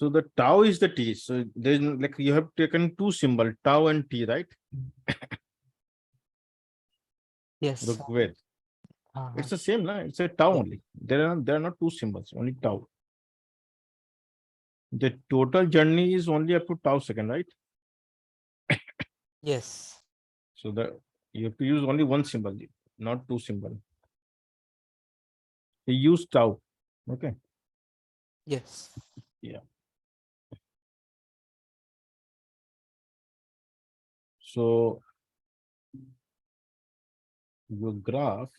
So the tau is the t. So there's like you have taken two symbol, tau and t, right?
Yes. Sir.
Rugved.
Uh-huh.
It's the same, no? It's a tau
Yeah.
only. There are not two symbols, only tau. The total journey is only up to tau second, right?
Yes.
So the you have to use only one symbol, not two symbol. You use tau. Okay.
Yes.
So your graph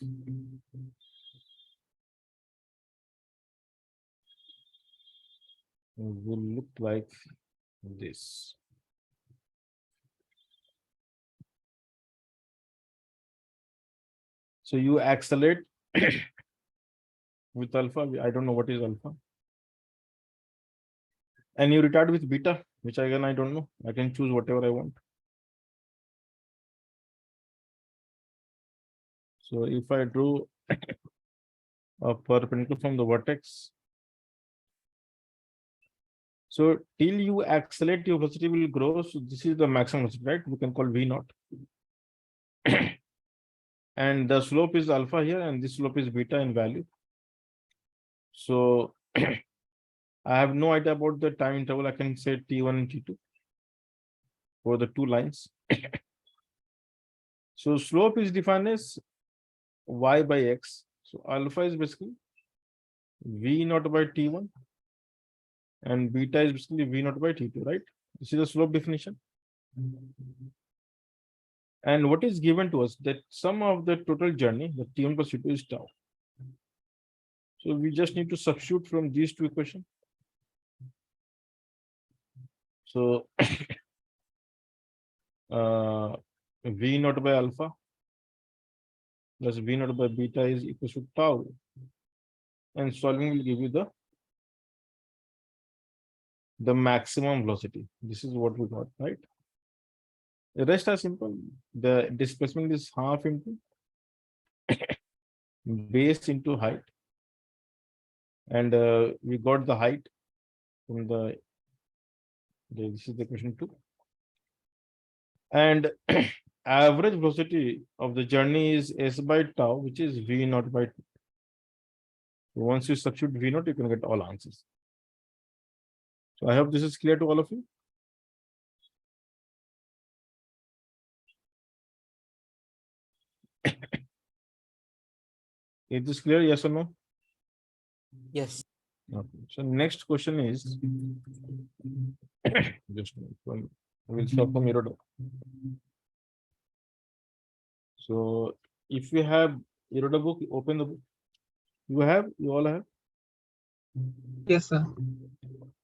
will look like this. So you accelerate with alpha. I don't know what is alpha. And you retard with beta, which again I don't know. I can choose whatever I want. So if I drew a perpendicular from the vertex, so till you accelerate, your velocity will grow. So this is the maximum velocity, right? We can call V naught. And the slope is alpha here, and this slope is beta in value. So I have no idea about the time interval. I can say T1 and T2 for the two lines. So slope is defined as y by x. So alpha is basically V naught by T1 and beta is basically V naught by T2, right? This is the slope definition. And what is given to us that sum of the total journey, the T1 plus T2 is tau. So we just need to substitute from these two equations. So V naught by alpha plus V naught by beta is equal to tau. And solving will give you the maximum velocity. This is what we got, right? The rest are simple. The displacement is half into base into height. And we got the height from this is the question 2. And average velocity of the journey is s by tau, which is V naught by 2. Once you substitute V naught, you can get all answers. So I hope this is clear to all of you. Is this clear? Yes or no?
Yes.
Okay. So next question is just we'll start from Erodo. So if you have Erodo book, open the book. You all have.
Yes, sir.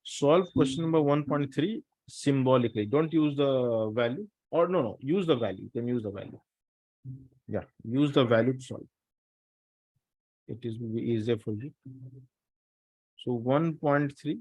Solve question number 1.3 symbolically. Don't use the value, or no, use the value. You can use the value. Yeah, use the value to solve. It is will be easier for you. So 1.3.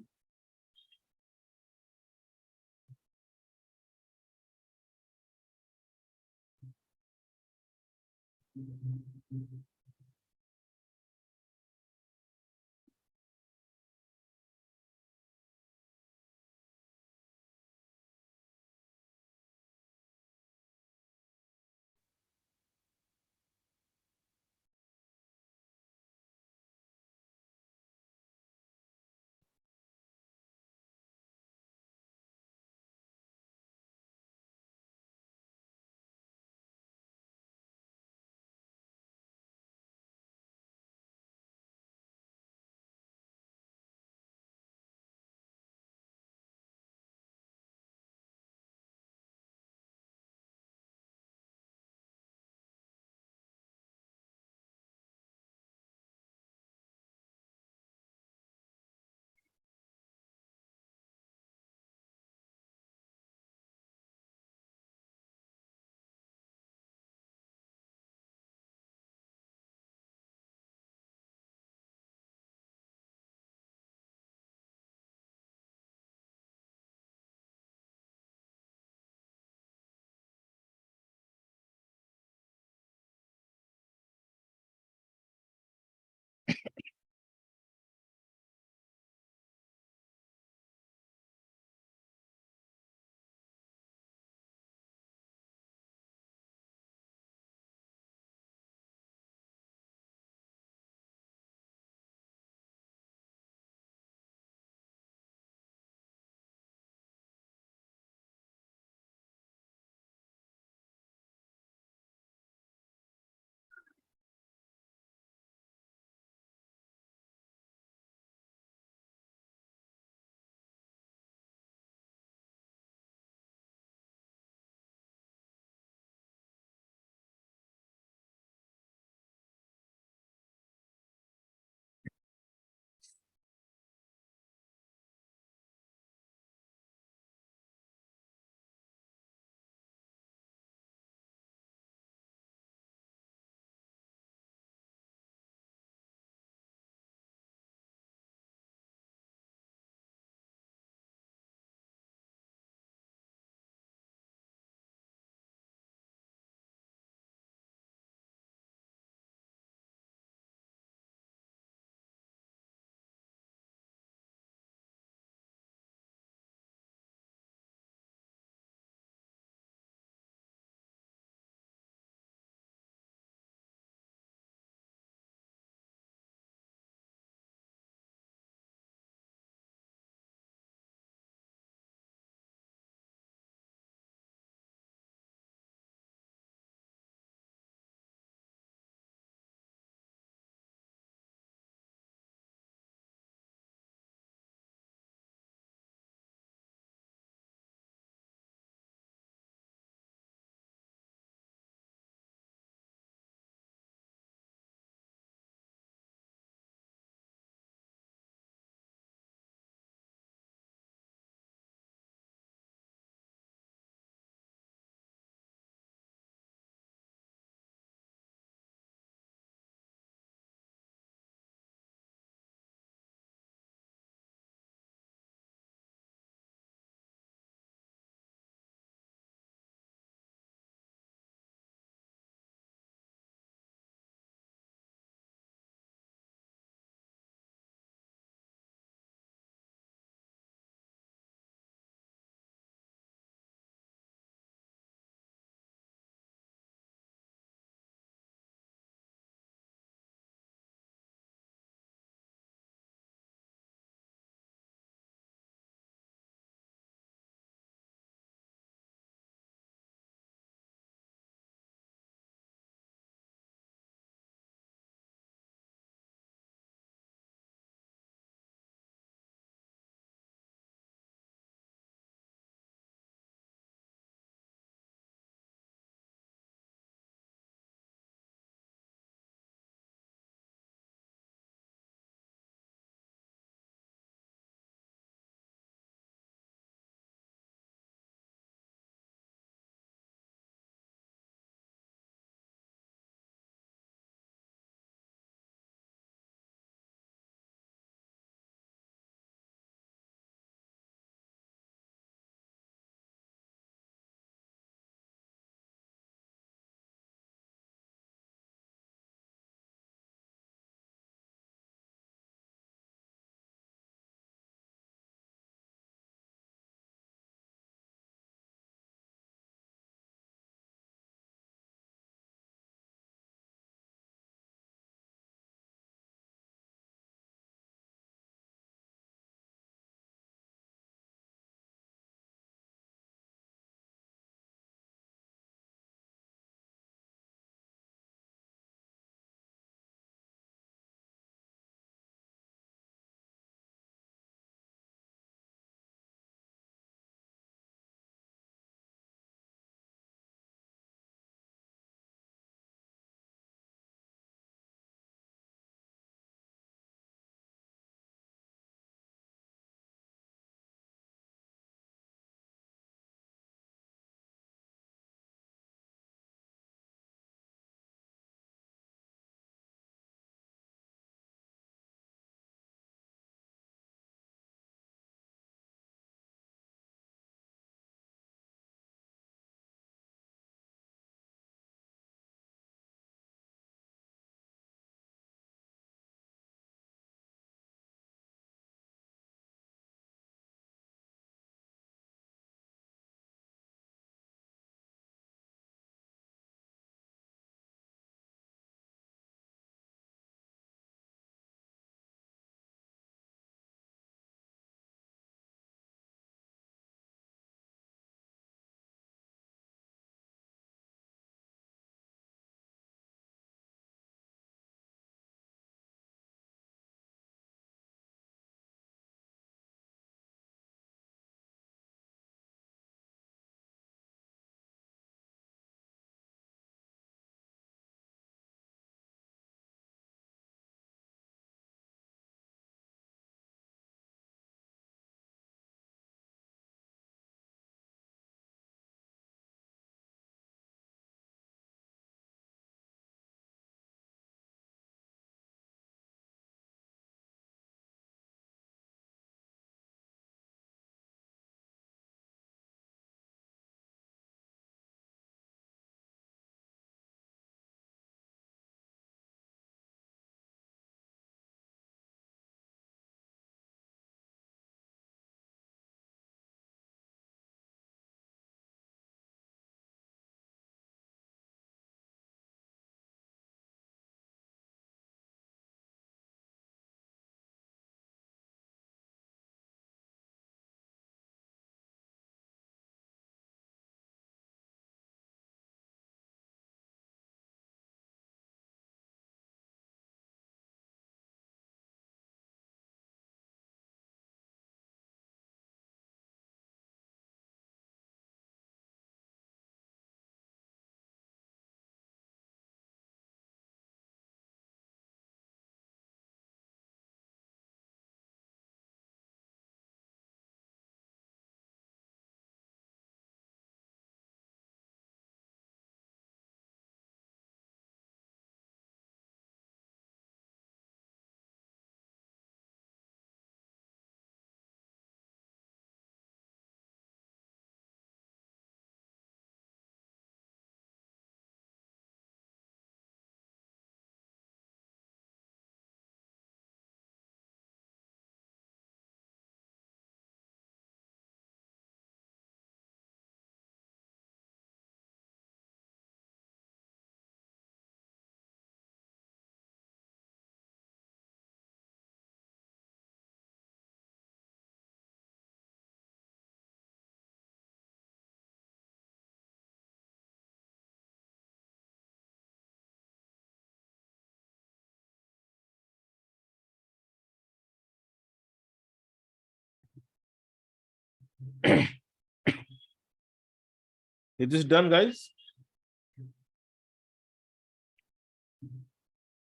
Is this done, guys?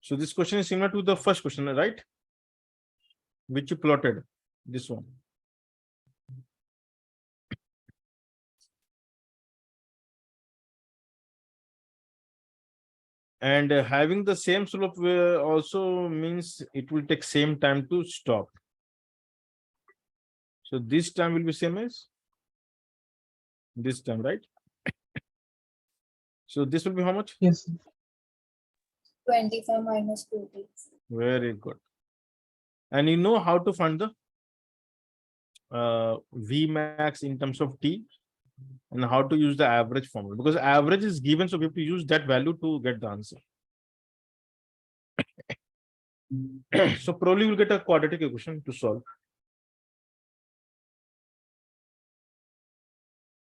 So this question is similar to the first question, right? Which you plotted, this one. And having the same slope also means it will take same time to stop. So this time will be same as this time, right? So this will be how much?
Yes, sir.
25 minus 2t.
Very good. And you know how to find the V max in terms of T and how to use the average formula, because average is given, so we have to use that value to get the answer. So probably we'll get a quadratic equation to solve.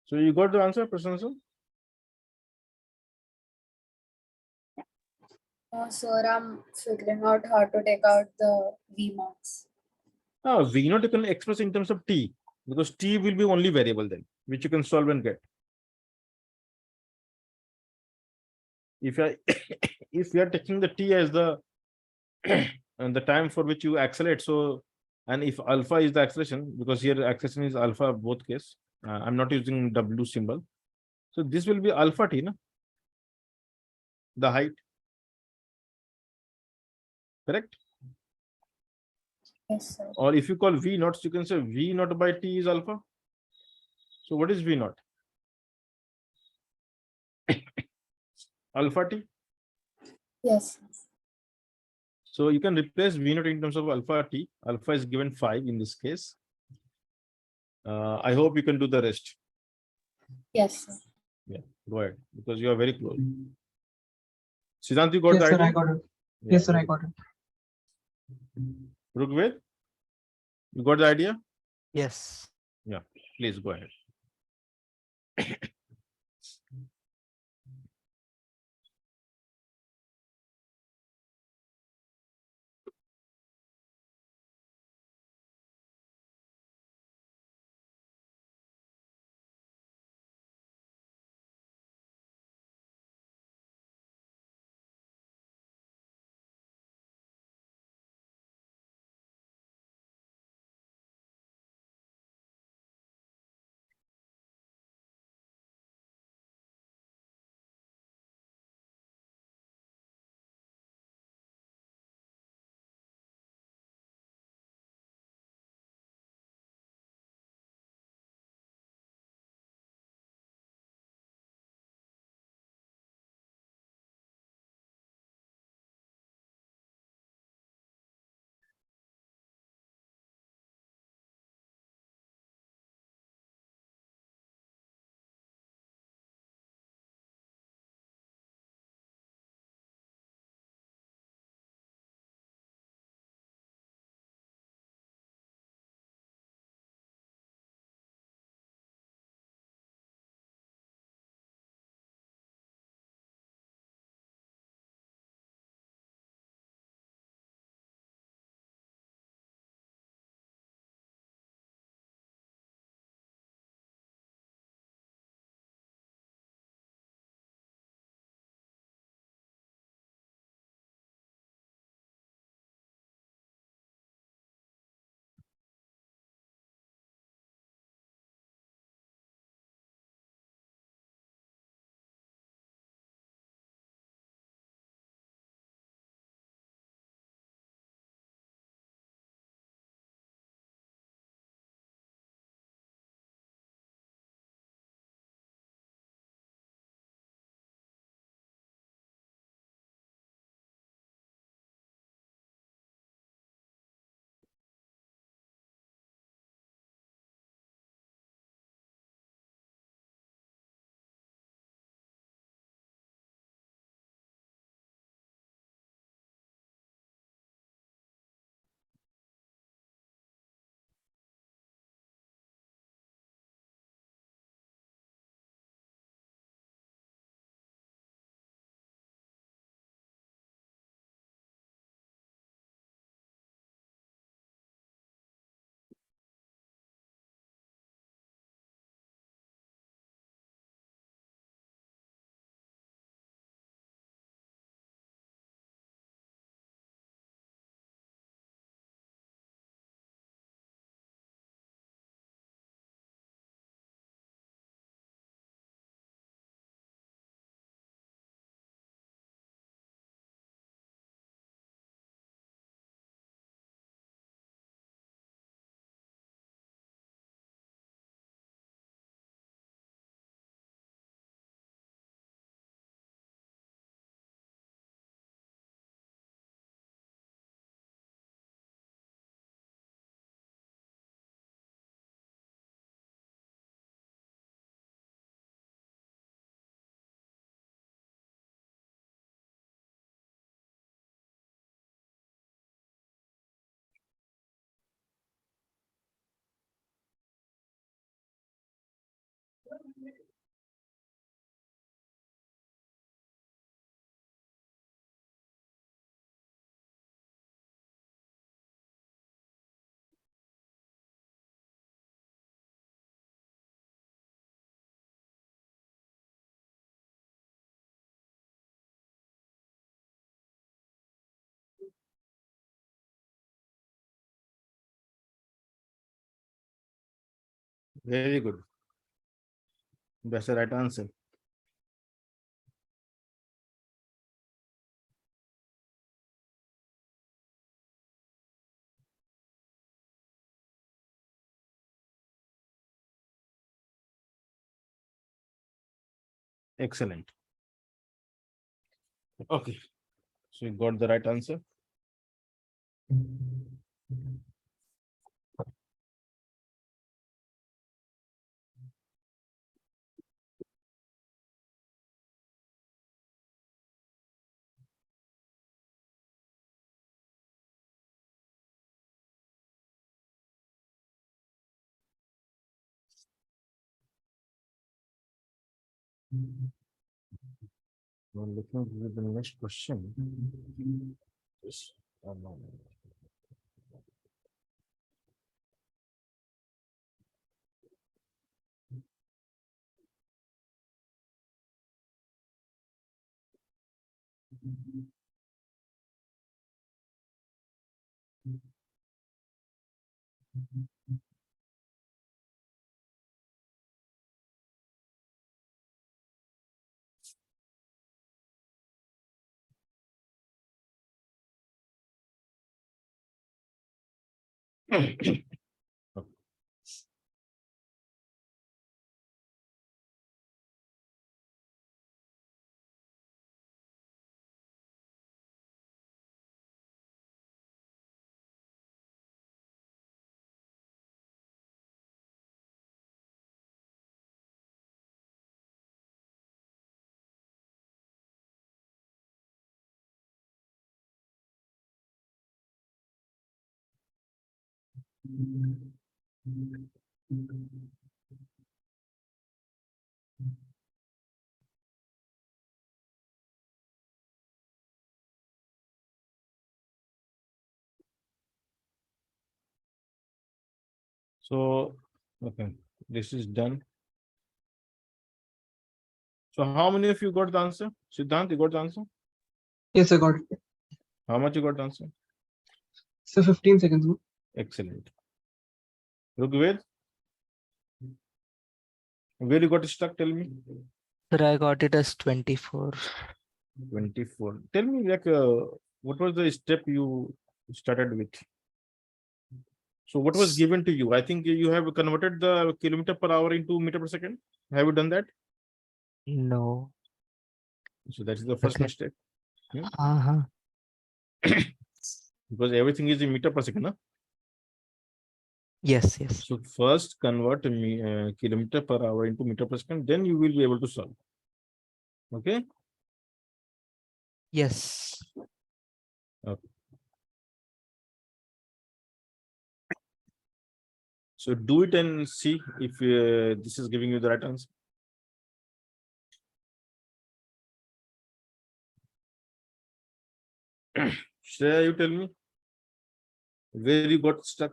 So you got the answer, Prasanna?
Sir, I'm figuring out how to take out the V max.
V naught you can express in terms of T, because T will be only variable then, which you can solve and get. If I if you are taking the T as the and the time for which you accelerate, so and if alpha is the acceleration, because here acceleration is alpha both case, I'm not using W symbol, so this will be alpha T, no? The height, correct?
Yes, sir.
Or if you call V naught, so you can say V naught by T is alpha. So what is V naught? Alpha T.
Yes.
So you can replace V naught in terms of alpha T. Alpha is given 5 in this case. I hope you can do the rest.
Yes, sir.
Yeah, go ahead, because you are very close. Siddhant, you got
Yes,
the
sir,
idea?
I got it.
Yeah,
Yes, sir, I got it.
Rugved, you got the idea?
Yes.
Yeah, please go ahead. Very good. That's the right answer. Excellent. Okay. So you got the right answer. Well, looking at the next question. Yes. No. So, okay, this is done. So how many of you got the answer? Siddhant, you got the answer?
Yes, I got it.
How much you got the answer?
So 15 seconds.
Excellent. Rugved, where you got stuck? Tell me.
Sir, I got it as 24.
24. Tell me, like, what was the step you started with? So what was given to you? I think you have converted the kilometer per hour into meter per second. Have you done that?
No.
So that is the first
Okay.
mistake.
Uh-huh.
Because everything is in meter per second. Huh?
Yes, yes.
So first convert kilometer per hour into meter per second, then you will be able to solve. Okay.
Yes.
Okay. So do it and see if this is giving you the right answer. Shreya, you tell me where you got stuck.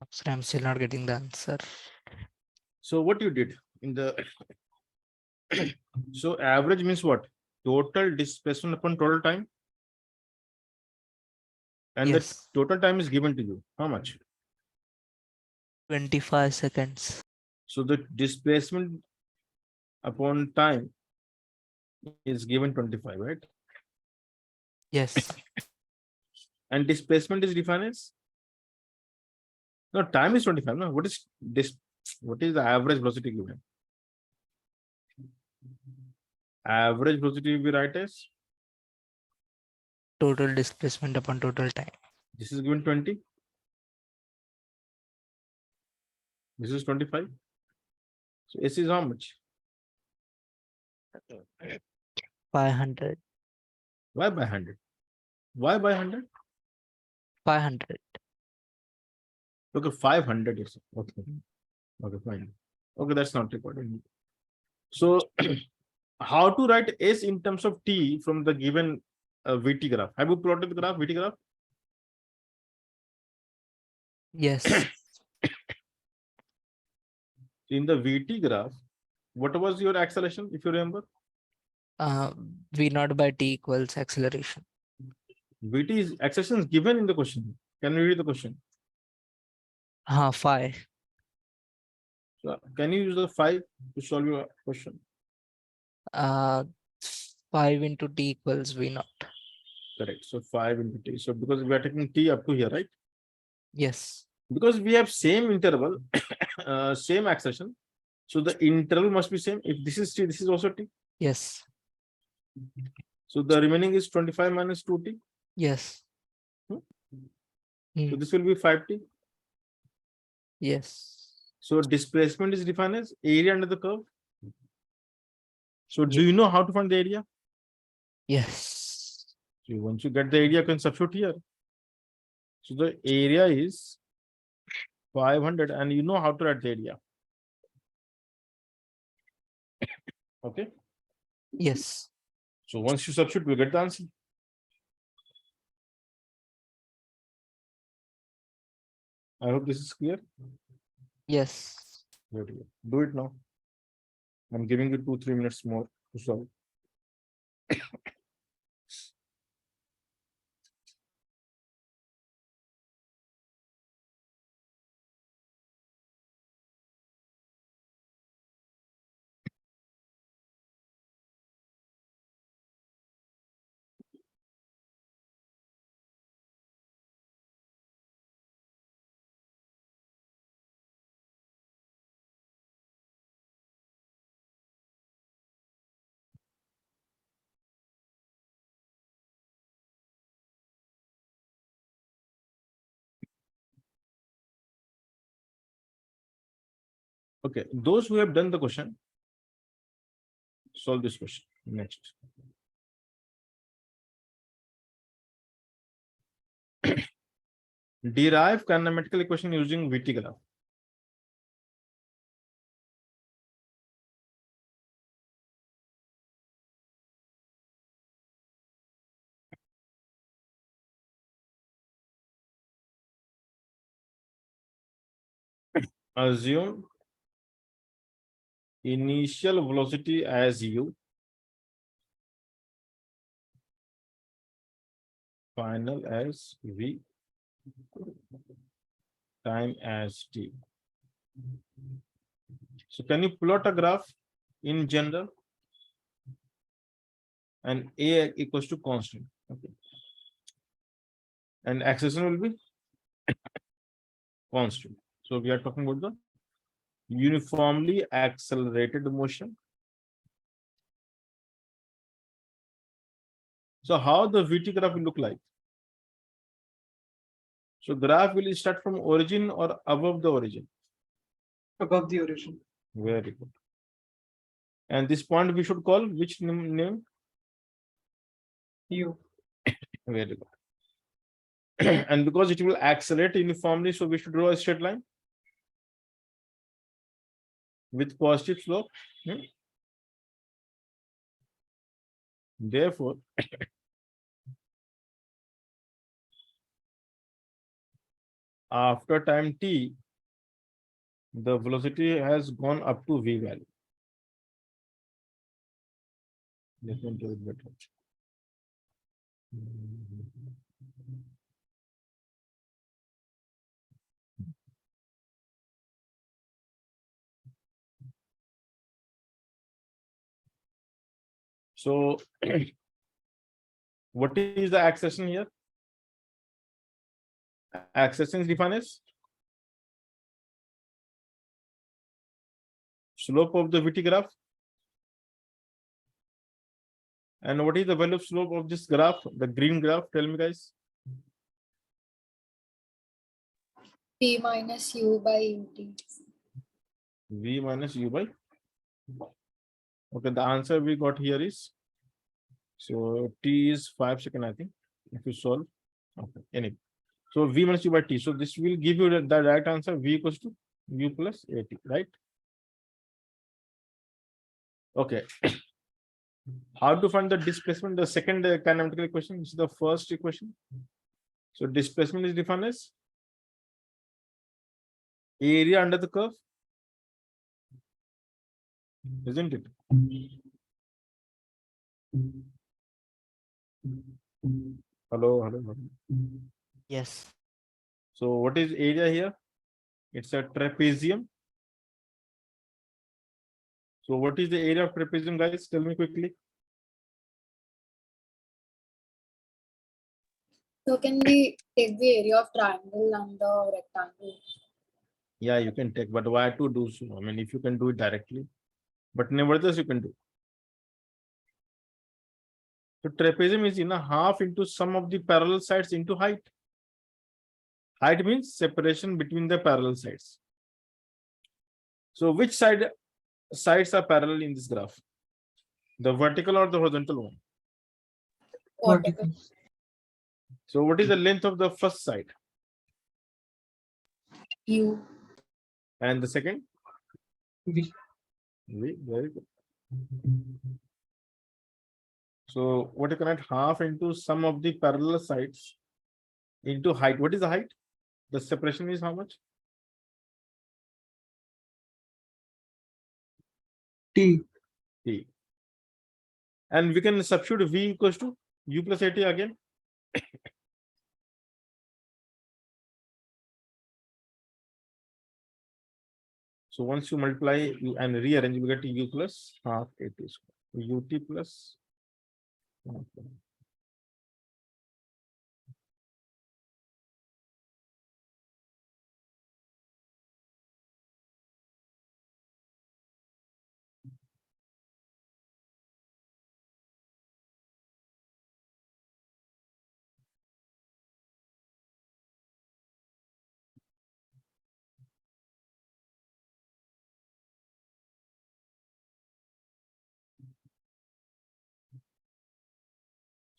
Sir, I'm still not getting the answer.
So what you did in the so average means what? Total displacement upon total time. And the
Yes,
total time is given to you. How much?
25 seconds.
So the displacement upon time is given 25, right?
Yes,
And displacement is defined as no time is 25. No, what is this? What is the average velocity given? Average velocity we write as
total displacement upon total time.
this is given 20. This is 25. So S is how much?
500.
Why by 100? Why by 100?
500.
Okay, 500 is okay. Okay, fine. Okay, that's not required. So how to write S in terms of T from the given VT graph? Have you plotted the graph, VT graph?
Yes.
In the VT graph, what was your acceleration, if you remember?
V naught by T equals acceleration.
VT is acceleration is given in the question. Can you read the question?
Phi.
So can you use the 5 to solve your question?
5 into T equals V naught.
Correct. So 5 into T. So because we are taking T up to here, right?
Yes.
Because we have same interval, same acceleration. So the interval must be same. If this is T, this is also T.
Yes.
So the remaining is 25 minus 2T.
Yes.
Hmm.
Hmm.
So this will be 5T.
Yes.
So displacement is defined as area under the curve. So do
Ye-
you know how to find the area?
Yes.
So once you get the area, you can substitute here. So the area is 500 and you know how to write the area. Okay.
Yes.
So once you substitute, we get the answer. I hope this is clear.
Yes.
Very good. Do it now. I'm giving you 2-3 minutes more to solve. Okay, those who have done the question, solve this question next. Derive kinematical equation using VT graph. Assume initial velocity as u, final as v, time as t. So can you plot a graph in general? And a equals to constant. Okay. And acceleration will be constant. So we are talking about the uniformly accelerated motion. So how the VT graph will look like? So graph will start from origin or above the origin?
Above the origin.
Very good. And this point we should call which name?
U.
Very good. And because it will accelerate uniformly, so we should draw a straight line with positive slope. Therefore, after time t, the velocity has gone up to v value. Let me do it better. So, what is the acceleration here? Acceleration is defined as slope of the VT graph. And what is the value of slope of this graph, the green graph? Tell me, guys.
P minus U by UT.
V minus U by. Okay, the answer we got here is, so t is 5 seconds, I think, if you solve. Okay, anyway. So V minus U by T. So this will give you the right answer, V equals to U plus AT, right? Okay. How to find the displacement? The second kinematical equation. This is the first equation. So displacement is defined as area under the curve, isn't it? Hello, hello, hello.
Yes.
So what is area here? It's a trapezium. So what is the area of trapezium, guys? Tell me quickly.
So can we take the area of triangle and the rectangle?
Yeah, you can take, but why to do so? I mean, if you can do it directly, but nevertheless you can do. So trapezium is in a half into sum of the parallel sides into height. Height means separation between the parallel sides. So which sides are parallel in this graph? The vertical or the horizontal one?
Whatever.
So what is the length of the first side?
U.
And the second?
V.
V, very good. So what you can add half into sum of the parallel sides into height. What is the height? The separation is how much?
T.
T. And we can substitute V equals to U plus AT again. So once you multiply and rearrange, you get U plus half AT square. UT plus.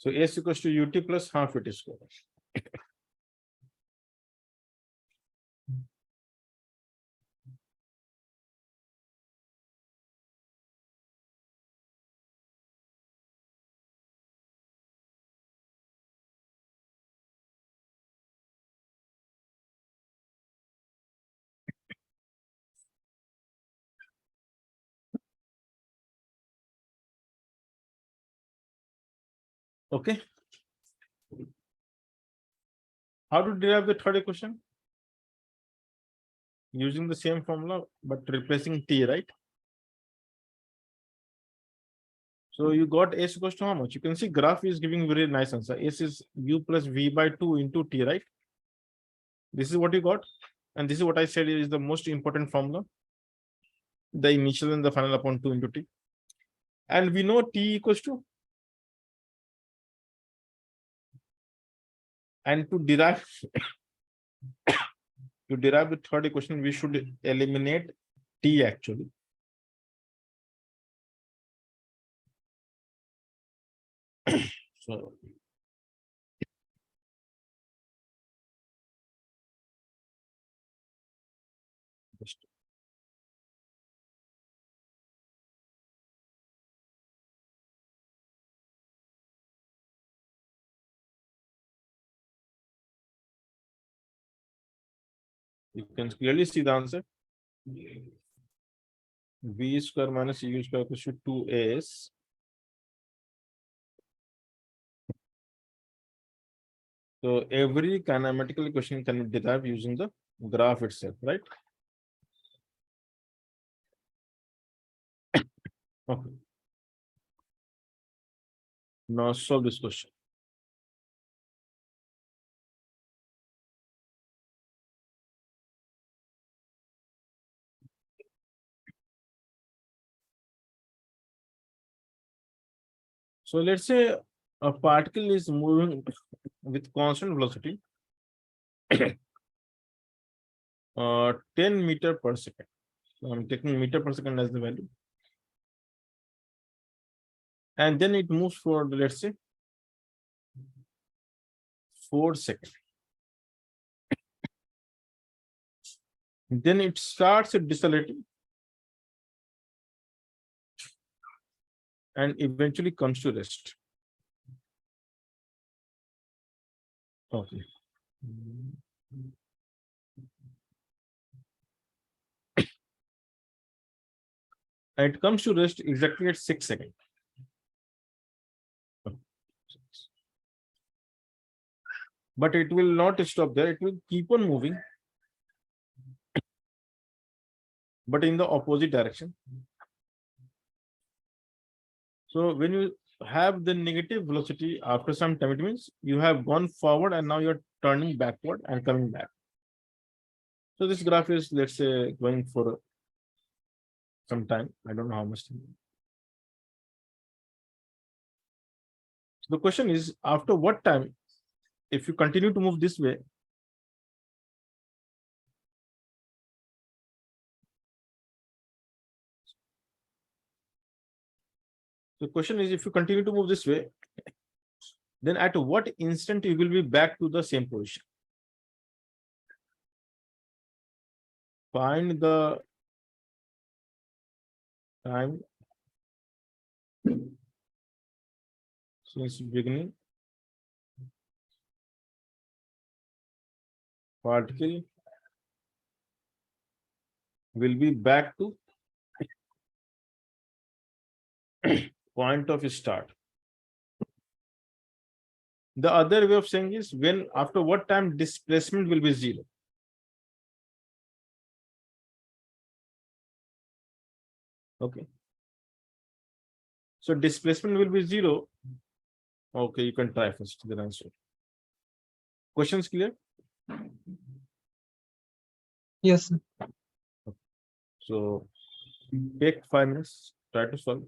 So S equals to UT plus half AT square. Okay. How to derive the third equation? Using the same formula, but replacing T, right? So you got S equals to how much? You can see graph is giving very nice answer. S is U plus V by 2 into T, right? This is what you got. And this is what I said is the most important formula. The initial and the final upon 2 into T. And we know T equals to. And to derive the third equation, we should eliminate T actually. So just You can clearly see the answer. B square minus U square equals to 2as. So every kinematical equation can be derived using the graph itself, right? Okay. Now solve this question. So let's say a particle is moving with constant velocity, 10 meter per second. So I'm taking meter per second as the value. And then it moves for, let's say, 4 seconds. Then it starts decelerating and eventually comes to rest. Okay. And it comes to rest exactly at 6 seconds. But it will not stop there. It will keep on moving, but in the opposite direction. So when you have the negative velocity after some time, it means you have gone forward and now you're turning backward and coming back. So this graph is, let's say, going for some time. I don't know how much time. So the question is, after what time, if you continue to move this way, the question is, if you continue to move this way, then at what instant you will be back to the same position? Find the time since beginning. Particle will be back to point of start. The other way of saying is, when after what time displacement will be 0. Okay. So displacement will be 0. Okay, you can try first the answer. Questions clear?
Yes, sir.
So take 5 minutes, try to solve.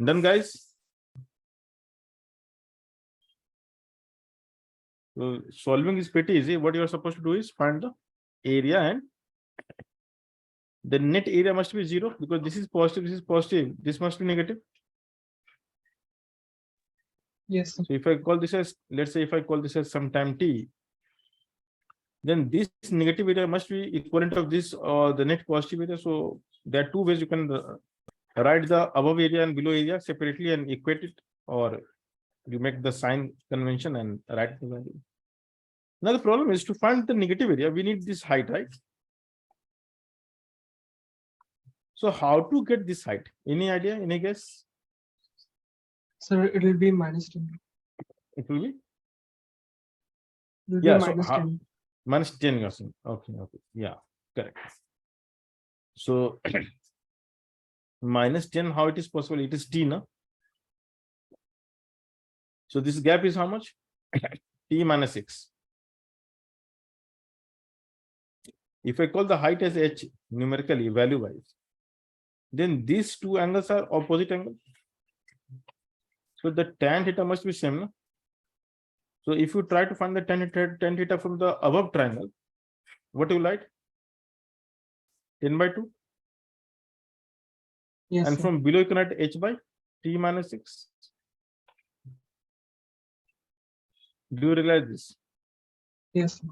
Done, guys? So solving is pretty easy. What you are supposed to do is find the area, and the net area must be 0 because this is positive, this must be negative.
Yes, sir.
So if I call this as, let's say if I call this as some time t, then this negative area must be equivalent of this or the net positive area. So there are two ways you can write the above area and below area separately and equate it, or you make the sign convention and write the value. Now the problem is to find the negative area, we need this height, right? So how to get this height? Any idea? Any guess?
Sir, it will be minus 10.
It will be?
It will
Yeah,
be
so
minus 10.
minus 10 you're saying. Okay, yeah, correct. So minus 10, how it is possible? It is t, no? So this gap is how much? T minus 6. If I call the height as h numerically, value wise, then these two angles are opposite angles. So the tan theta must be same, no? So if you try to find the tan theta from the above triangle, what do you write? 10 by 2.
Yes,
And
sir.
from below you can write h by t minus 6. Do you realize this?
Yes, sir.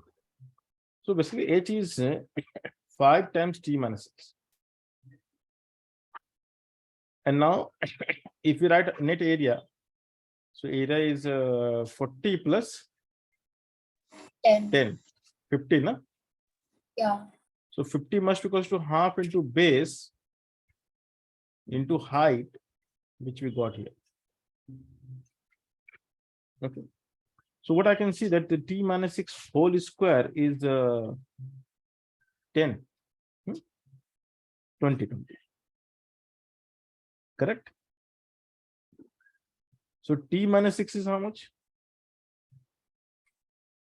So basically h is 5 times t minus 6. And now if you write net area, so area is 40 plus 10, 50, no?
Yeah.
So 50 must be equals to half into base into height, which we got here. Okay. So what I can see that the t minus 6 whole square is 10, 20. Correct? So t minus 6 is how much?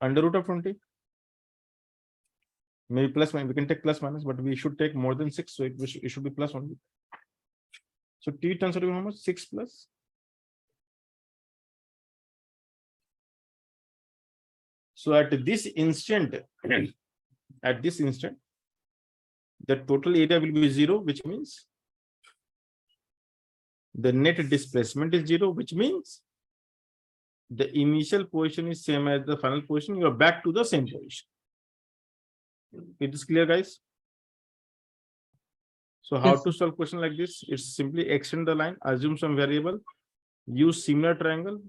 Under root of 20. Maybe plus minus, we can take plus minus, but we should take more than 6, so it should be plus only. So t turns out to be how much? 6 plus. So at this instant, the total area will be 0, which means the net displacement is 0, which means the initial position is same as the final position. You are back to the same position. It is clear, guys? So how
Yes.
to solve question like this? It's simply extend the line, assume some variable, use similar triangle,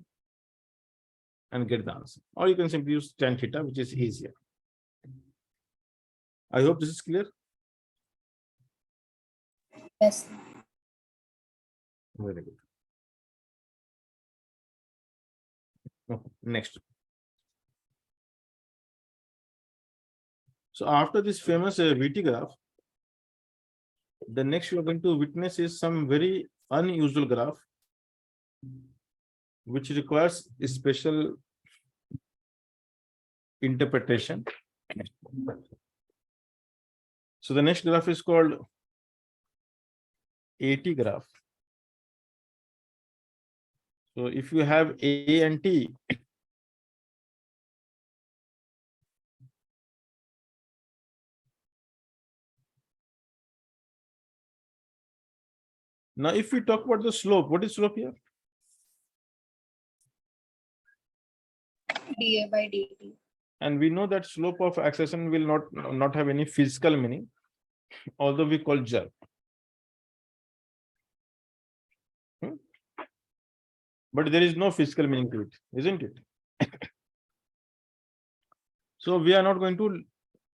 and get the answer. Or you can simply use tan theta, which is easier. I hope this is clear.
Yes.
Very good. Okay, next. So after this famous VT graph, the next you are going to witness is some very unusual graph, which requires a special interpretation. So the next graph is called AT graph. So if you have A and T, now if we talk about the slope, what is slope here?
dA by dt.
And we know that slope of acceleration will not have any physical meaning, although we call jerk. But there is no physical meaning to it, isn't it? So we are not going to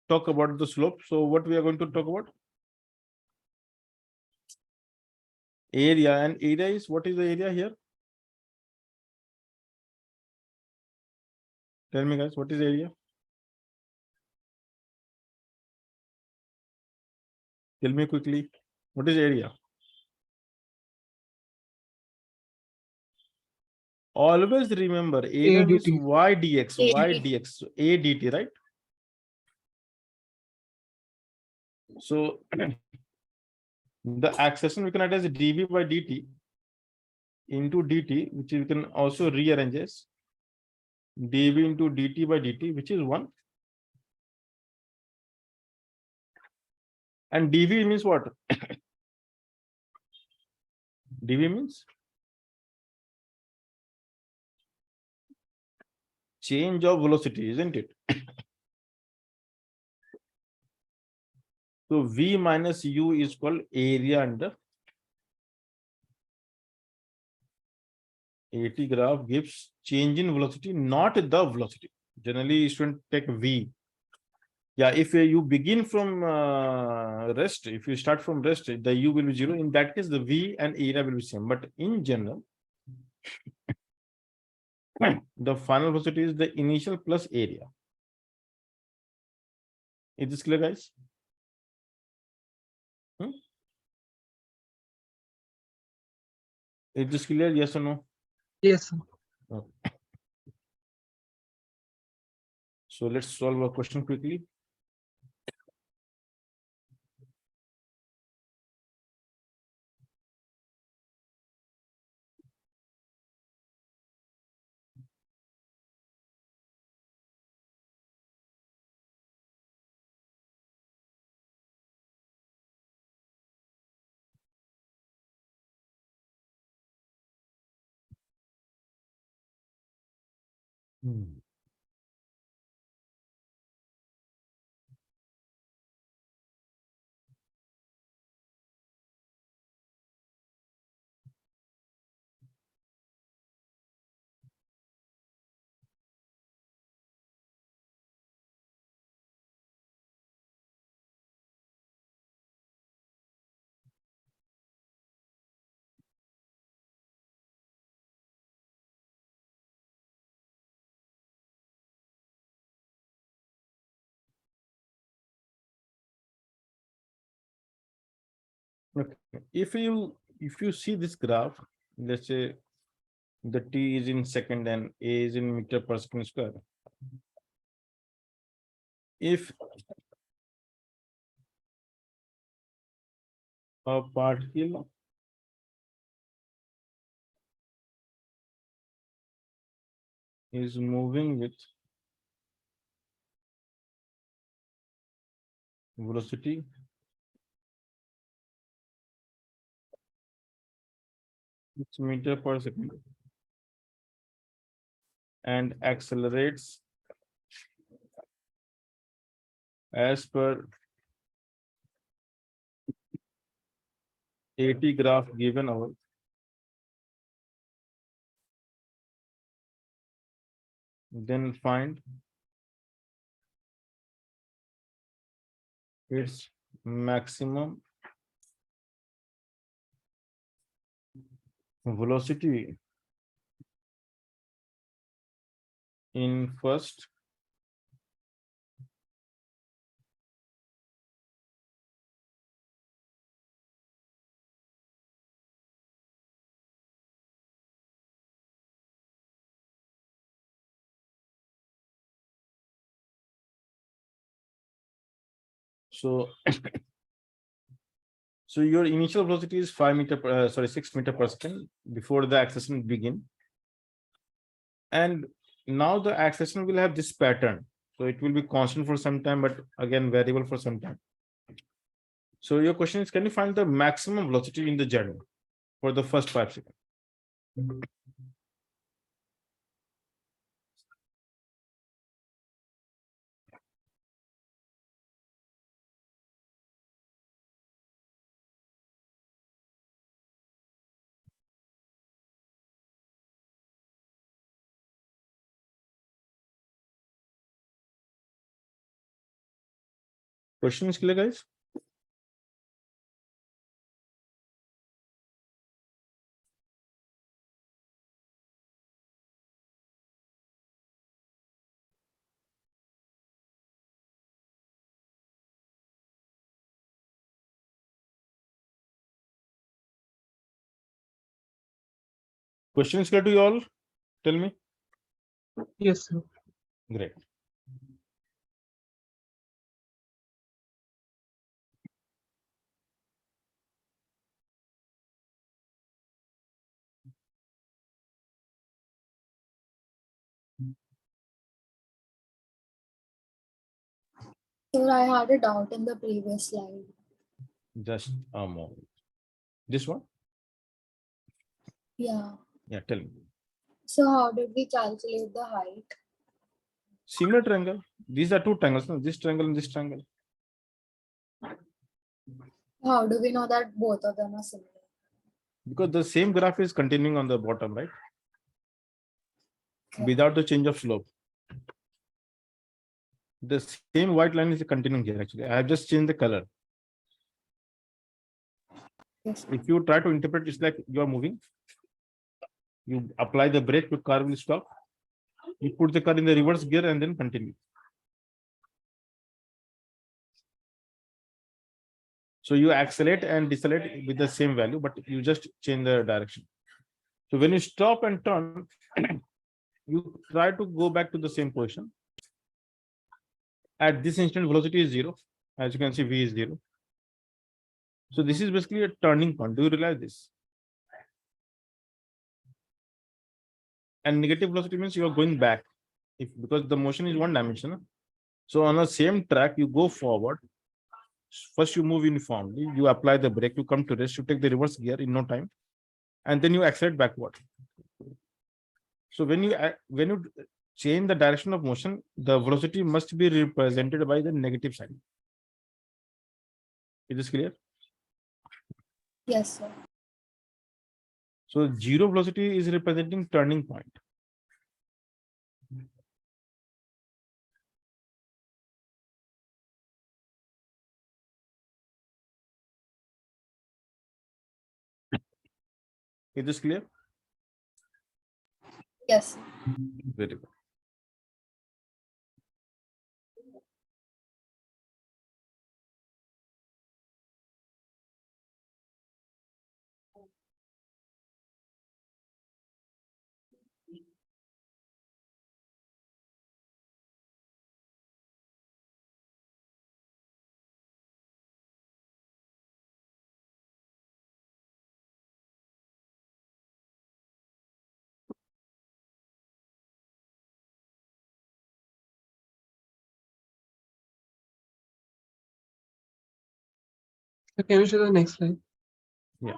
talk about the slope. So what we are going to talk about? Area, and area is, what is the area here? Tell me, guys, what is the area? Tell me quickly, what is area? Always remember, area means
ADT.
y dx, y
ADT.
dx, so a dt, right? So the acceleration we can write as dv by dt, into dt, which we can also rearrange as dv into dt by dt, which is 1. And dv means what? dv means change of velocity, isn't it? So v minus u is called area under AT graph gives change in velocity, not the velocity. Generally, student take v. Yeah, if you begin from rest, if you start from rest, the u will be 0. In that case, the v and area will be same. But in general, the final velocity is the initial plus area. Is this clear, guys? Is this clear? Yes or no?
Yes, sir.
Okay. So let's solve a question quickly. Okay. If you see this graph, let's say the t is in second and a is in meter per second square. If a particle is moving with velocity it's meter per second and accelerates as per AT graph given our, then find its maximum velocity in first so so your initial velocity is 6 meter per second before the acceleration begin, and now the acceleration will have this pattern, so it will be constant for some time but again variable for some time. So your question is, can you find the maximum velocity in the journey for the first 5 seconds? Question is clear, guys? Question is clear to you all? Tell me.
Yes, sir.
Great.
So I had a doubt in the previous slide.
Just a moment. This one?
Yeah.
Yeah, tell me.
So how did we calculate the height?
Similar triangle. These are two triangles, no? This triangle and this triangle.
How do we know that both of them are similar?
Because the same graph is continuing on the bottom, right?
Okay.
Without the change of slope. The same white line is continuing here actually. I have just changed the color.
Yes.
If you try to interpret, it's like you are moving. You apply the brake, your car will stop. You put the car in the reverse gear and then continue. So you accelerate and decelerate with the same value, but you just change the direction. So when you stop and turn, you try to go back to the same position. At this instant, velocity is 0. As you can see, V is 0. So this is basically a turning point. Do you realize this? And negative velocity means you are going back, because the motion is one dimensional. So on the same track, you go forward. First, you move uniformly. You apply the brake. You come to rest. You take the reverse gear in no time, and then you accelerate backward. So when you change the direction of motion, the velocity must be represented by the negative sign. Is this clear?
Yes, sir.
So zero velocity is representing turning point. Is this clear?
Yes, sir.
Very good.
So can you show the next slide?
Yeah.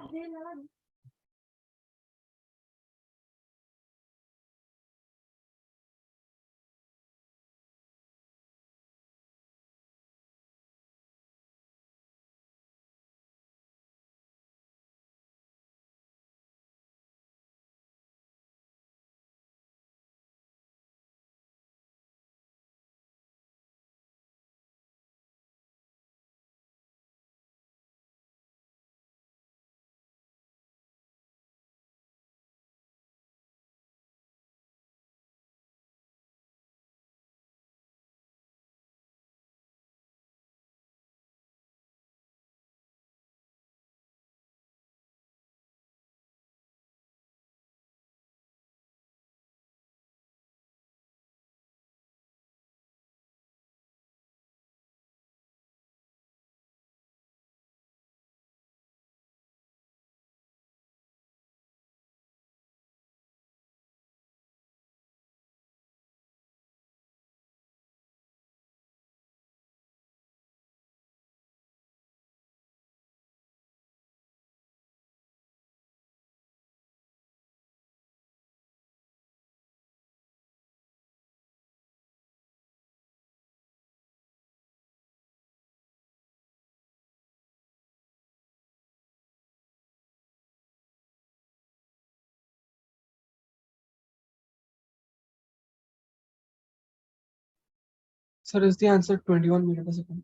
So is the answer 21 meters per second?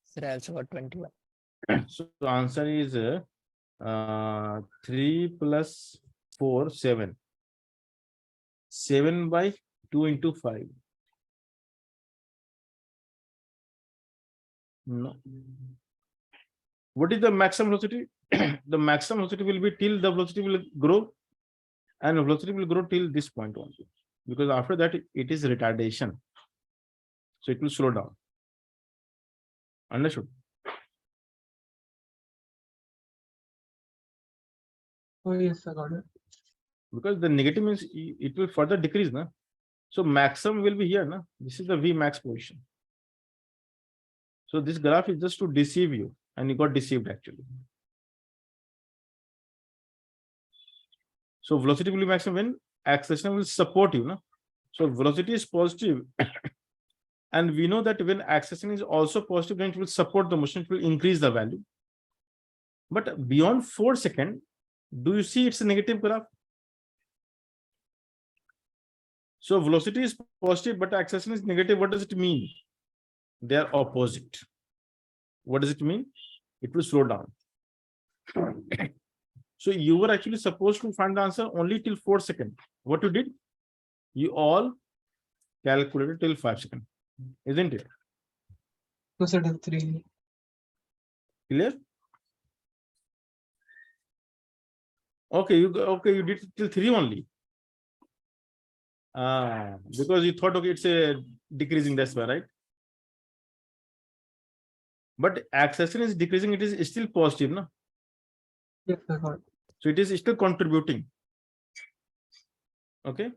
Sir, I also got 21.
So the answer is 3 plus 4, 7. 7 by 2 into 5. No. What is the maximum velocity? The maximum velocity will be till the velocity will grow, and velocity will grow till this point only. Because after that, it is retardation. So it will slow down. Understood?
Oh yes, I got it.
Because the negative means it will further decrease, na? So maximum will be here, na? This is the V max position. So this graph is just to deceive you, and you got deceived actually. So velocity will be maximum when acceleration will support you, na? So velocity is positive, and we know that when acceleration is also positive, then it will support the motion, it will increase the value. But beyond 4 seconds, do you see it's a negative graph? So velocity is positive, but acceleration is negative. What does it mean? They are opposite. What does it mean? It will slow down. So you were actually supposed to find the answer only till 4 seconds. What you did? You all calculated till 5 seconds, isn't it?
No, sir, till 3.
Clear? Okay, you did till 3 only. Because you thought, okay, it's a decreasing, that's why, right? But acceleration is decreasing, it is still positive, no?
Yes, I got it.
So it is still contributing. Okay.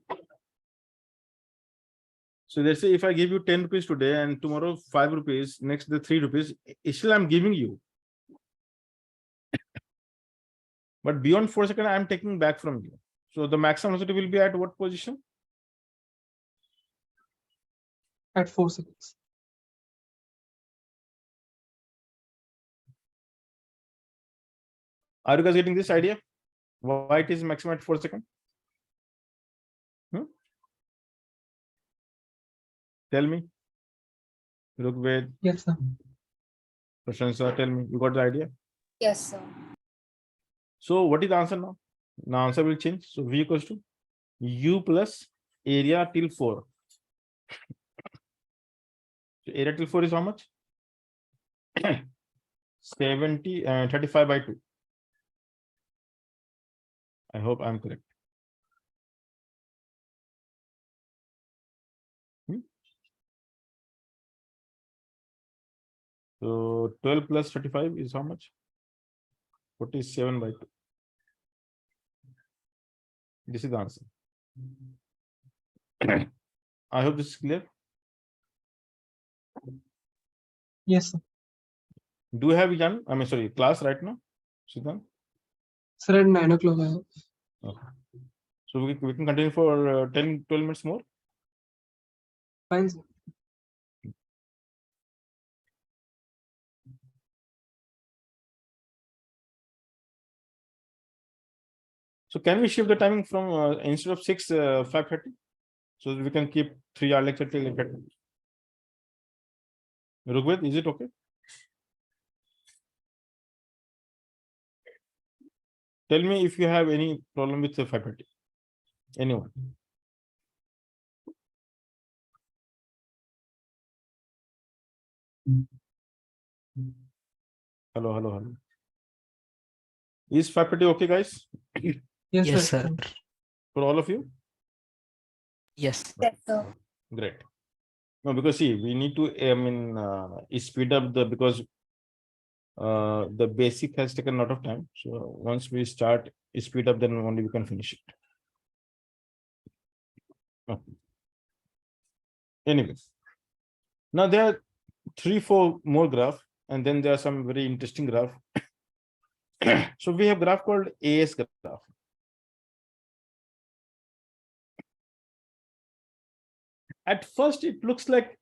So let's say if I give you 10 rupees today and tomorrow 5 rupees, next the 3 rupees, still I'm giving you. But beyond 4 seconds, I'm taking back from you. So the maximum velocity will be at what position?
At 4 seconds.
Are you guys getting this idea? Why it is maximum at 4 seconds? Tell me. Rugved,
Yes, sir.
Prashansa, tell me. You got the idea?
Yes, sir.
So what is the answer now? Now answer will change. So V equals to U plus area till 4. So area till 4 is how much? 35 by 2. I hope I'm correct. So 12 plus 35 is how much? 47 by 2. This is the answer. I hope this is clear.
Yes, sir.
Do you have class right now, Siddhan?
Sir, at 9 o'clock. I have.
Okay. So we can continue for 10, 12 minutes more.
Fine, sir.
So can we shift the timing from instead of 6, 5:30? So that we can keep 3-hour lecture till 8:30. Rugved, is it okay? Tell me if you have any problem with the 5:30. Anyone? Hello. Is 5:30 okay, guys?
Yes,
Yes,
sir.
sir.
For all of you?
Yes.
Yes, sir.
Great. No, because see, we need to, speed up because the basic has taken a lot of time. So once we start speed up, then only we can finish it. Okay. Anyways, now there are 3-4 more graph, and then there are some very interesting graph. So we have graph called AS graph. At first, it looks like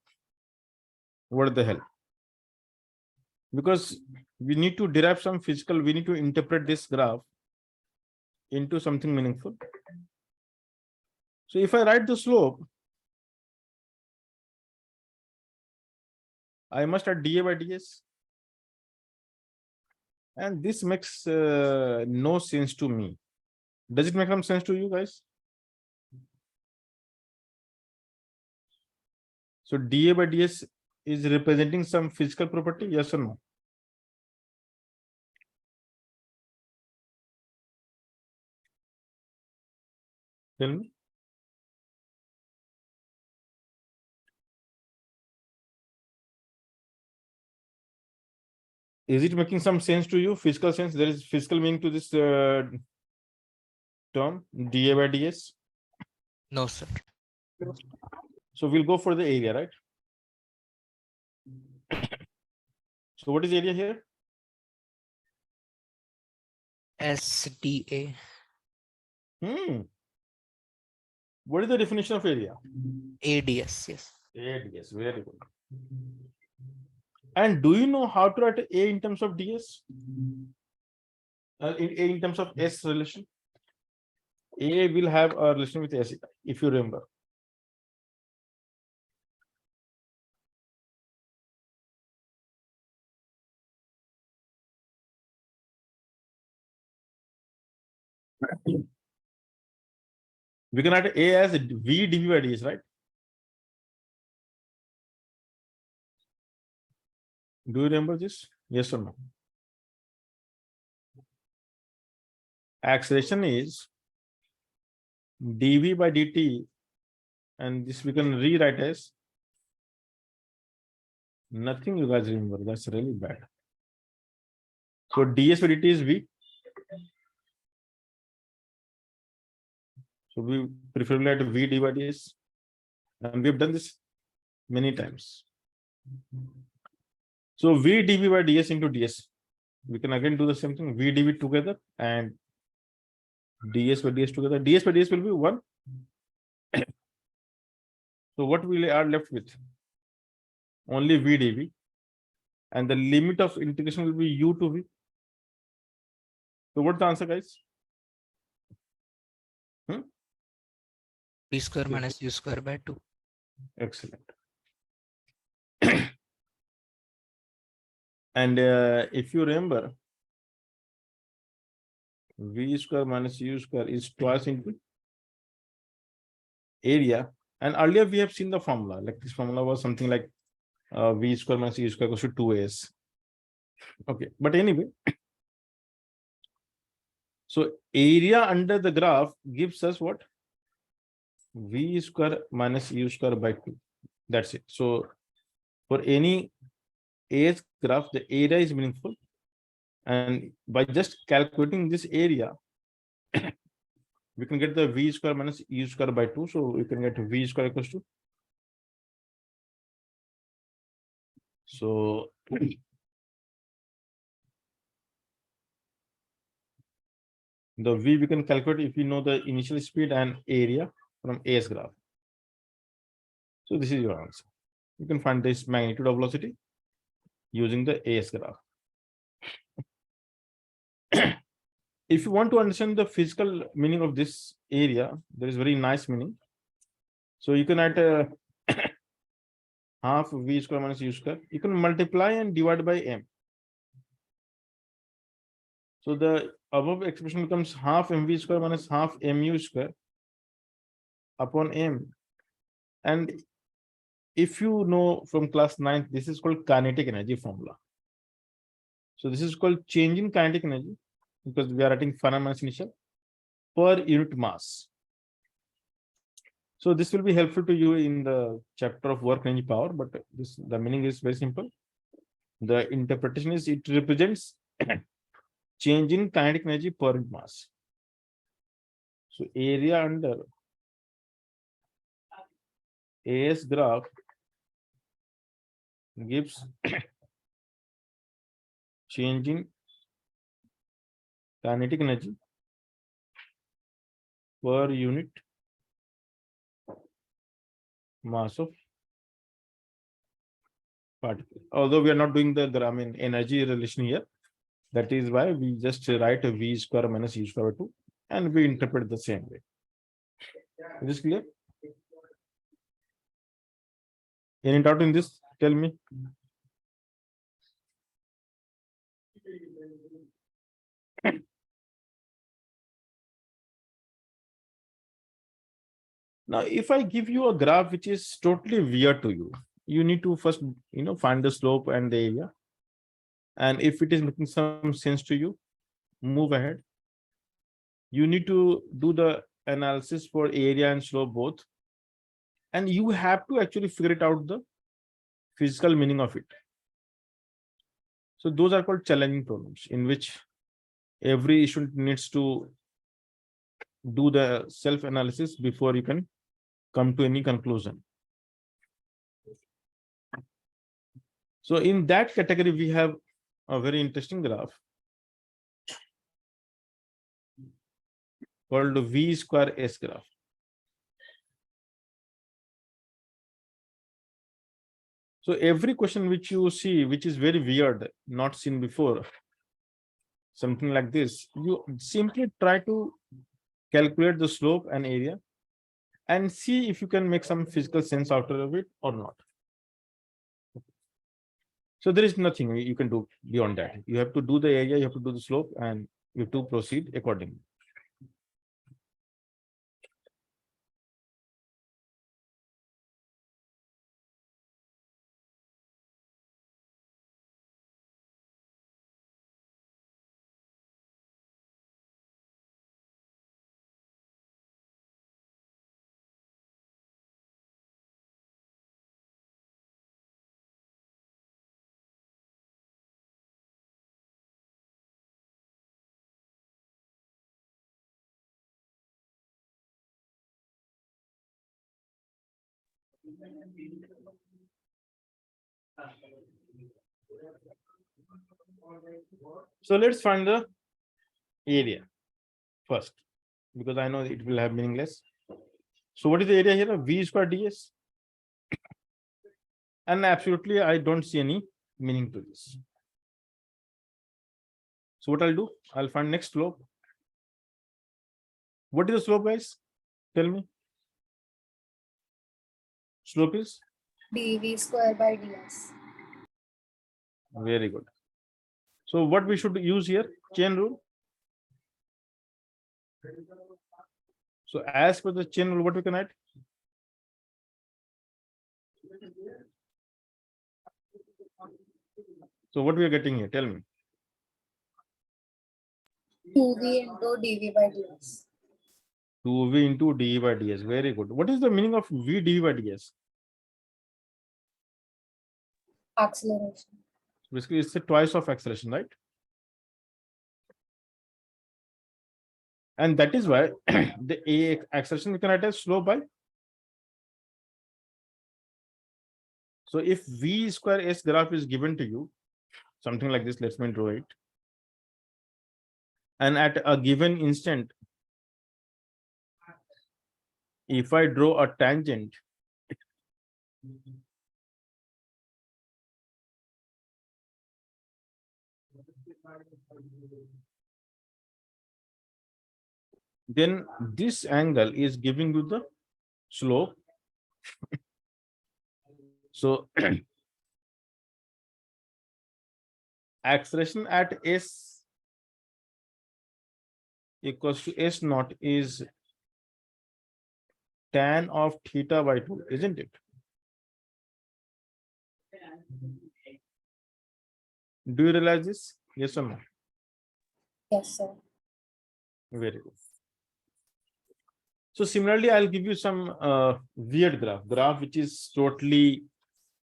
what the hell? Because we need to derive some physical, we need to interpret this graph into something meaningful. So if I write the slope, I must add dA by ds. And this makes no sense to me. Does it make some sense to you guys? So dA by ds is representing some physical property, yes or no? Tell me. Is it making some sense to you? Physical sense? There is physical meaning to this term, dA by ds?
No, sir.
So we'll go for the area, right? So what is area here?
SDA.
What is the definition of area?
ADS, yes.
ADS, very good. And do you know how to write A in terms of DS? In terms of S relation? A will have a relation with S, if you remember. We can write A as V dV by ds, right? Do you remember this? Yes or no? Acceleration is dV by dt, and this we can rewrite as nothing. You guys remember? That's really bad. So ds by dt is V. So we preferably write V d by ds, and we've done this many times. So V dV by ds into ds. We can again do the same thing. V dV together and ds by ds together. Ds by ds will be 1. So what we are left with? Only V dV. And the limit of integration will be u to v. So what's the answer, guys?
V square minus U square by 2.
Excellent. And if you remember, V square minus U square is twice into area. And earlier we have seen the formula. Like this formula was something like V square minus U square equals to 2as. Okay, but anyway. So area under the graph gives us what? V square minus U square by 2. That's it. So for any AS graph, the area is meaningful. And by just calculating this area, we can get the V square minus U square by 2. So we can get V square equals to. So the V we can calculate if we know the initial speed and area from AS graph. So this is your answer. You can find this magnitude of velocity using the AS graph. If you want to understand the physical meaning of this area, there is very nice meaning. So you can add half V square minus U square. You can multiply and divide by M. So the above expression becomes half mv square minus half mu square upon m. And if you know from class 9th, this is called kinetic energy formula. So this is called change in kinetic energy because we are writing final minus initial per unit mass. So this will be helpful to you in the chapter of work energy power, but the meaning is very simple. The interpretation is it represents change in kinetic energy per unit mass. So area under AS graph gives change in kinetic energy per unit mass of particle. Although we are not doing the energy relation here, that is why we just write a V square minus U square by 2 and we interpret the same way. Is this clear? Any doubt in this? Tell me. Now, if I give you a graph which is totally weird to you, you need to first, find the slope and the area. And if it is making some sense to you, move ahead. You need to do the analysis for area and slope both. And you have to actually figure it out the physical meaning of it. So those are called challenging problems in which every student needs to do the self-analysis before you can come to any conclusion. So in that category, we have a very interesting graph called V square S graph. So every question which you see, which is very weird, not seen before, something like this, you simply try to calculate the slope and area and see if you can make some physical sense out of it or not. So there is nothing you can do beyond that. You have to do the area, you have to do the slope, and you have to proceed accordingly. So let's find the area first, because I know it will have meaningless. So what is the area here? V square ds. And absolutely, I don't see any meaning to this. So what I'll do, I'll find next slope. What is the slope, guys? Tell me. Slope is?
dv square by ds.
Very good. So what we should use here? Chain rule. So as per the chain rule, what we can write? So what we are getting here? Tell me.
2v into dv by ds.
2v into dE by ds. Very good. What is the meaning of v dE by ds?
Acceleration.
Basically, it's the twice of acceleration, right? And that is why the A acceleration we can write as slope by. So if V square S graph is given to you, something like this, let's me draw it. And at a given instant, if I draw a tangent, then this angle is giving you the slope. So acceleration at S equals to S naught is tan of theta by 2, isn't it? Do you realize this? Yes or no?
Yes, sir.
Very good. So similarly, I'll give you some weird graph which is totally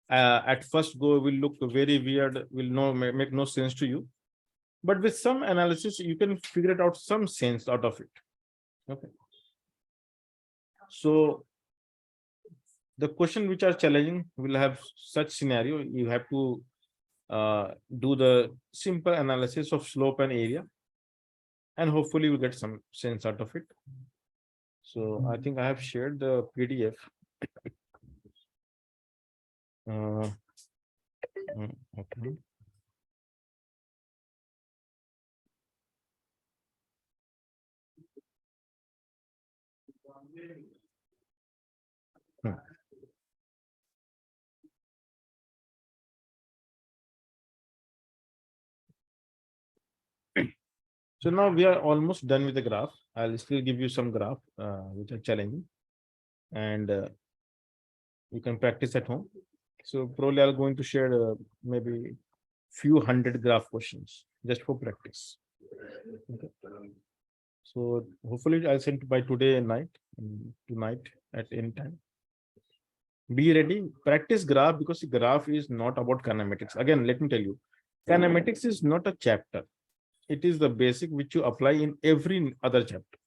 at first go will look very weird, will make no sense to you, but with some analysis you can figure it out some sense out of it. Okay. So the question which are challenging will have such scenario. You have to do the simple analysis of slope and area, and hopefully you will get some sense out of it. So I think I have shared the PDF. Okay. So now we are almost done with the graph. I'll still give you some graph which are challenging, and you can practice at home. So probably I'm going to share maybe few hundred graph questions just for practice. Okay. So hopefully I'll send by today night, tonight at any time. Be ready, practice graph, because the graph is not about kinematics. Again, let me tell you, kinematics is not a chapter. It is the basic which you apply in every other chapter.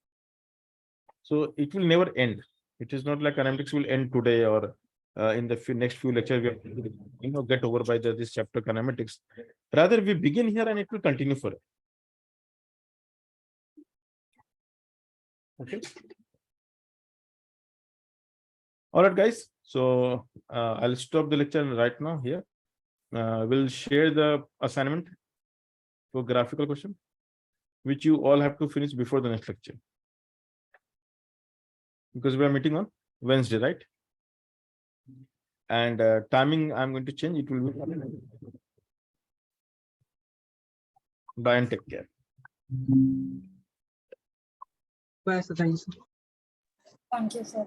So it will never end. It is not like kinematics will end today or in the next few lectures we have get over by this chapter kinematics. Rather, we begin here and it will continue forever. Okay. All right, guys. So I'll stop the lecture right now here. We'll share the assignment for graphical question, which you all have to finish before the next lecture. Because we are meeting on Wednesday, right? And timing I'm going to change. It will be. Bye and take care.
Bye, sir. Thank you, sir.
Thank you, sir.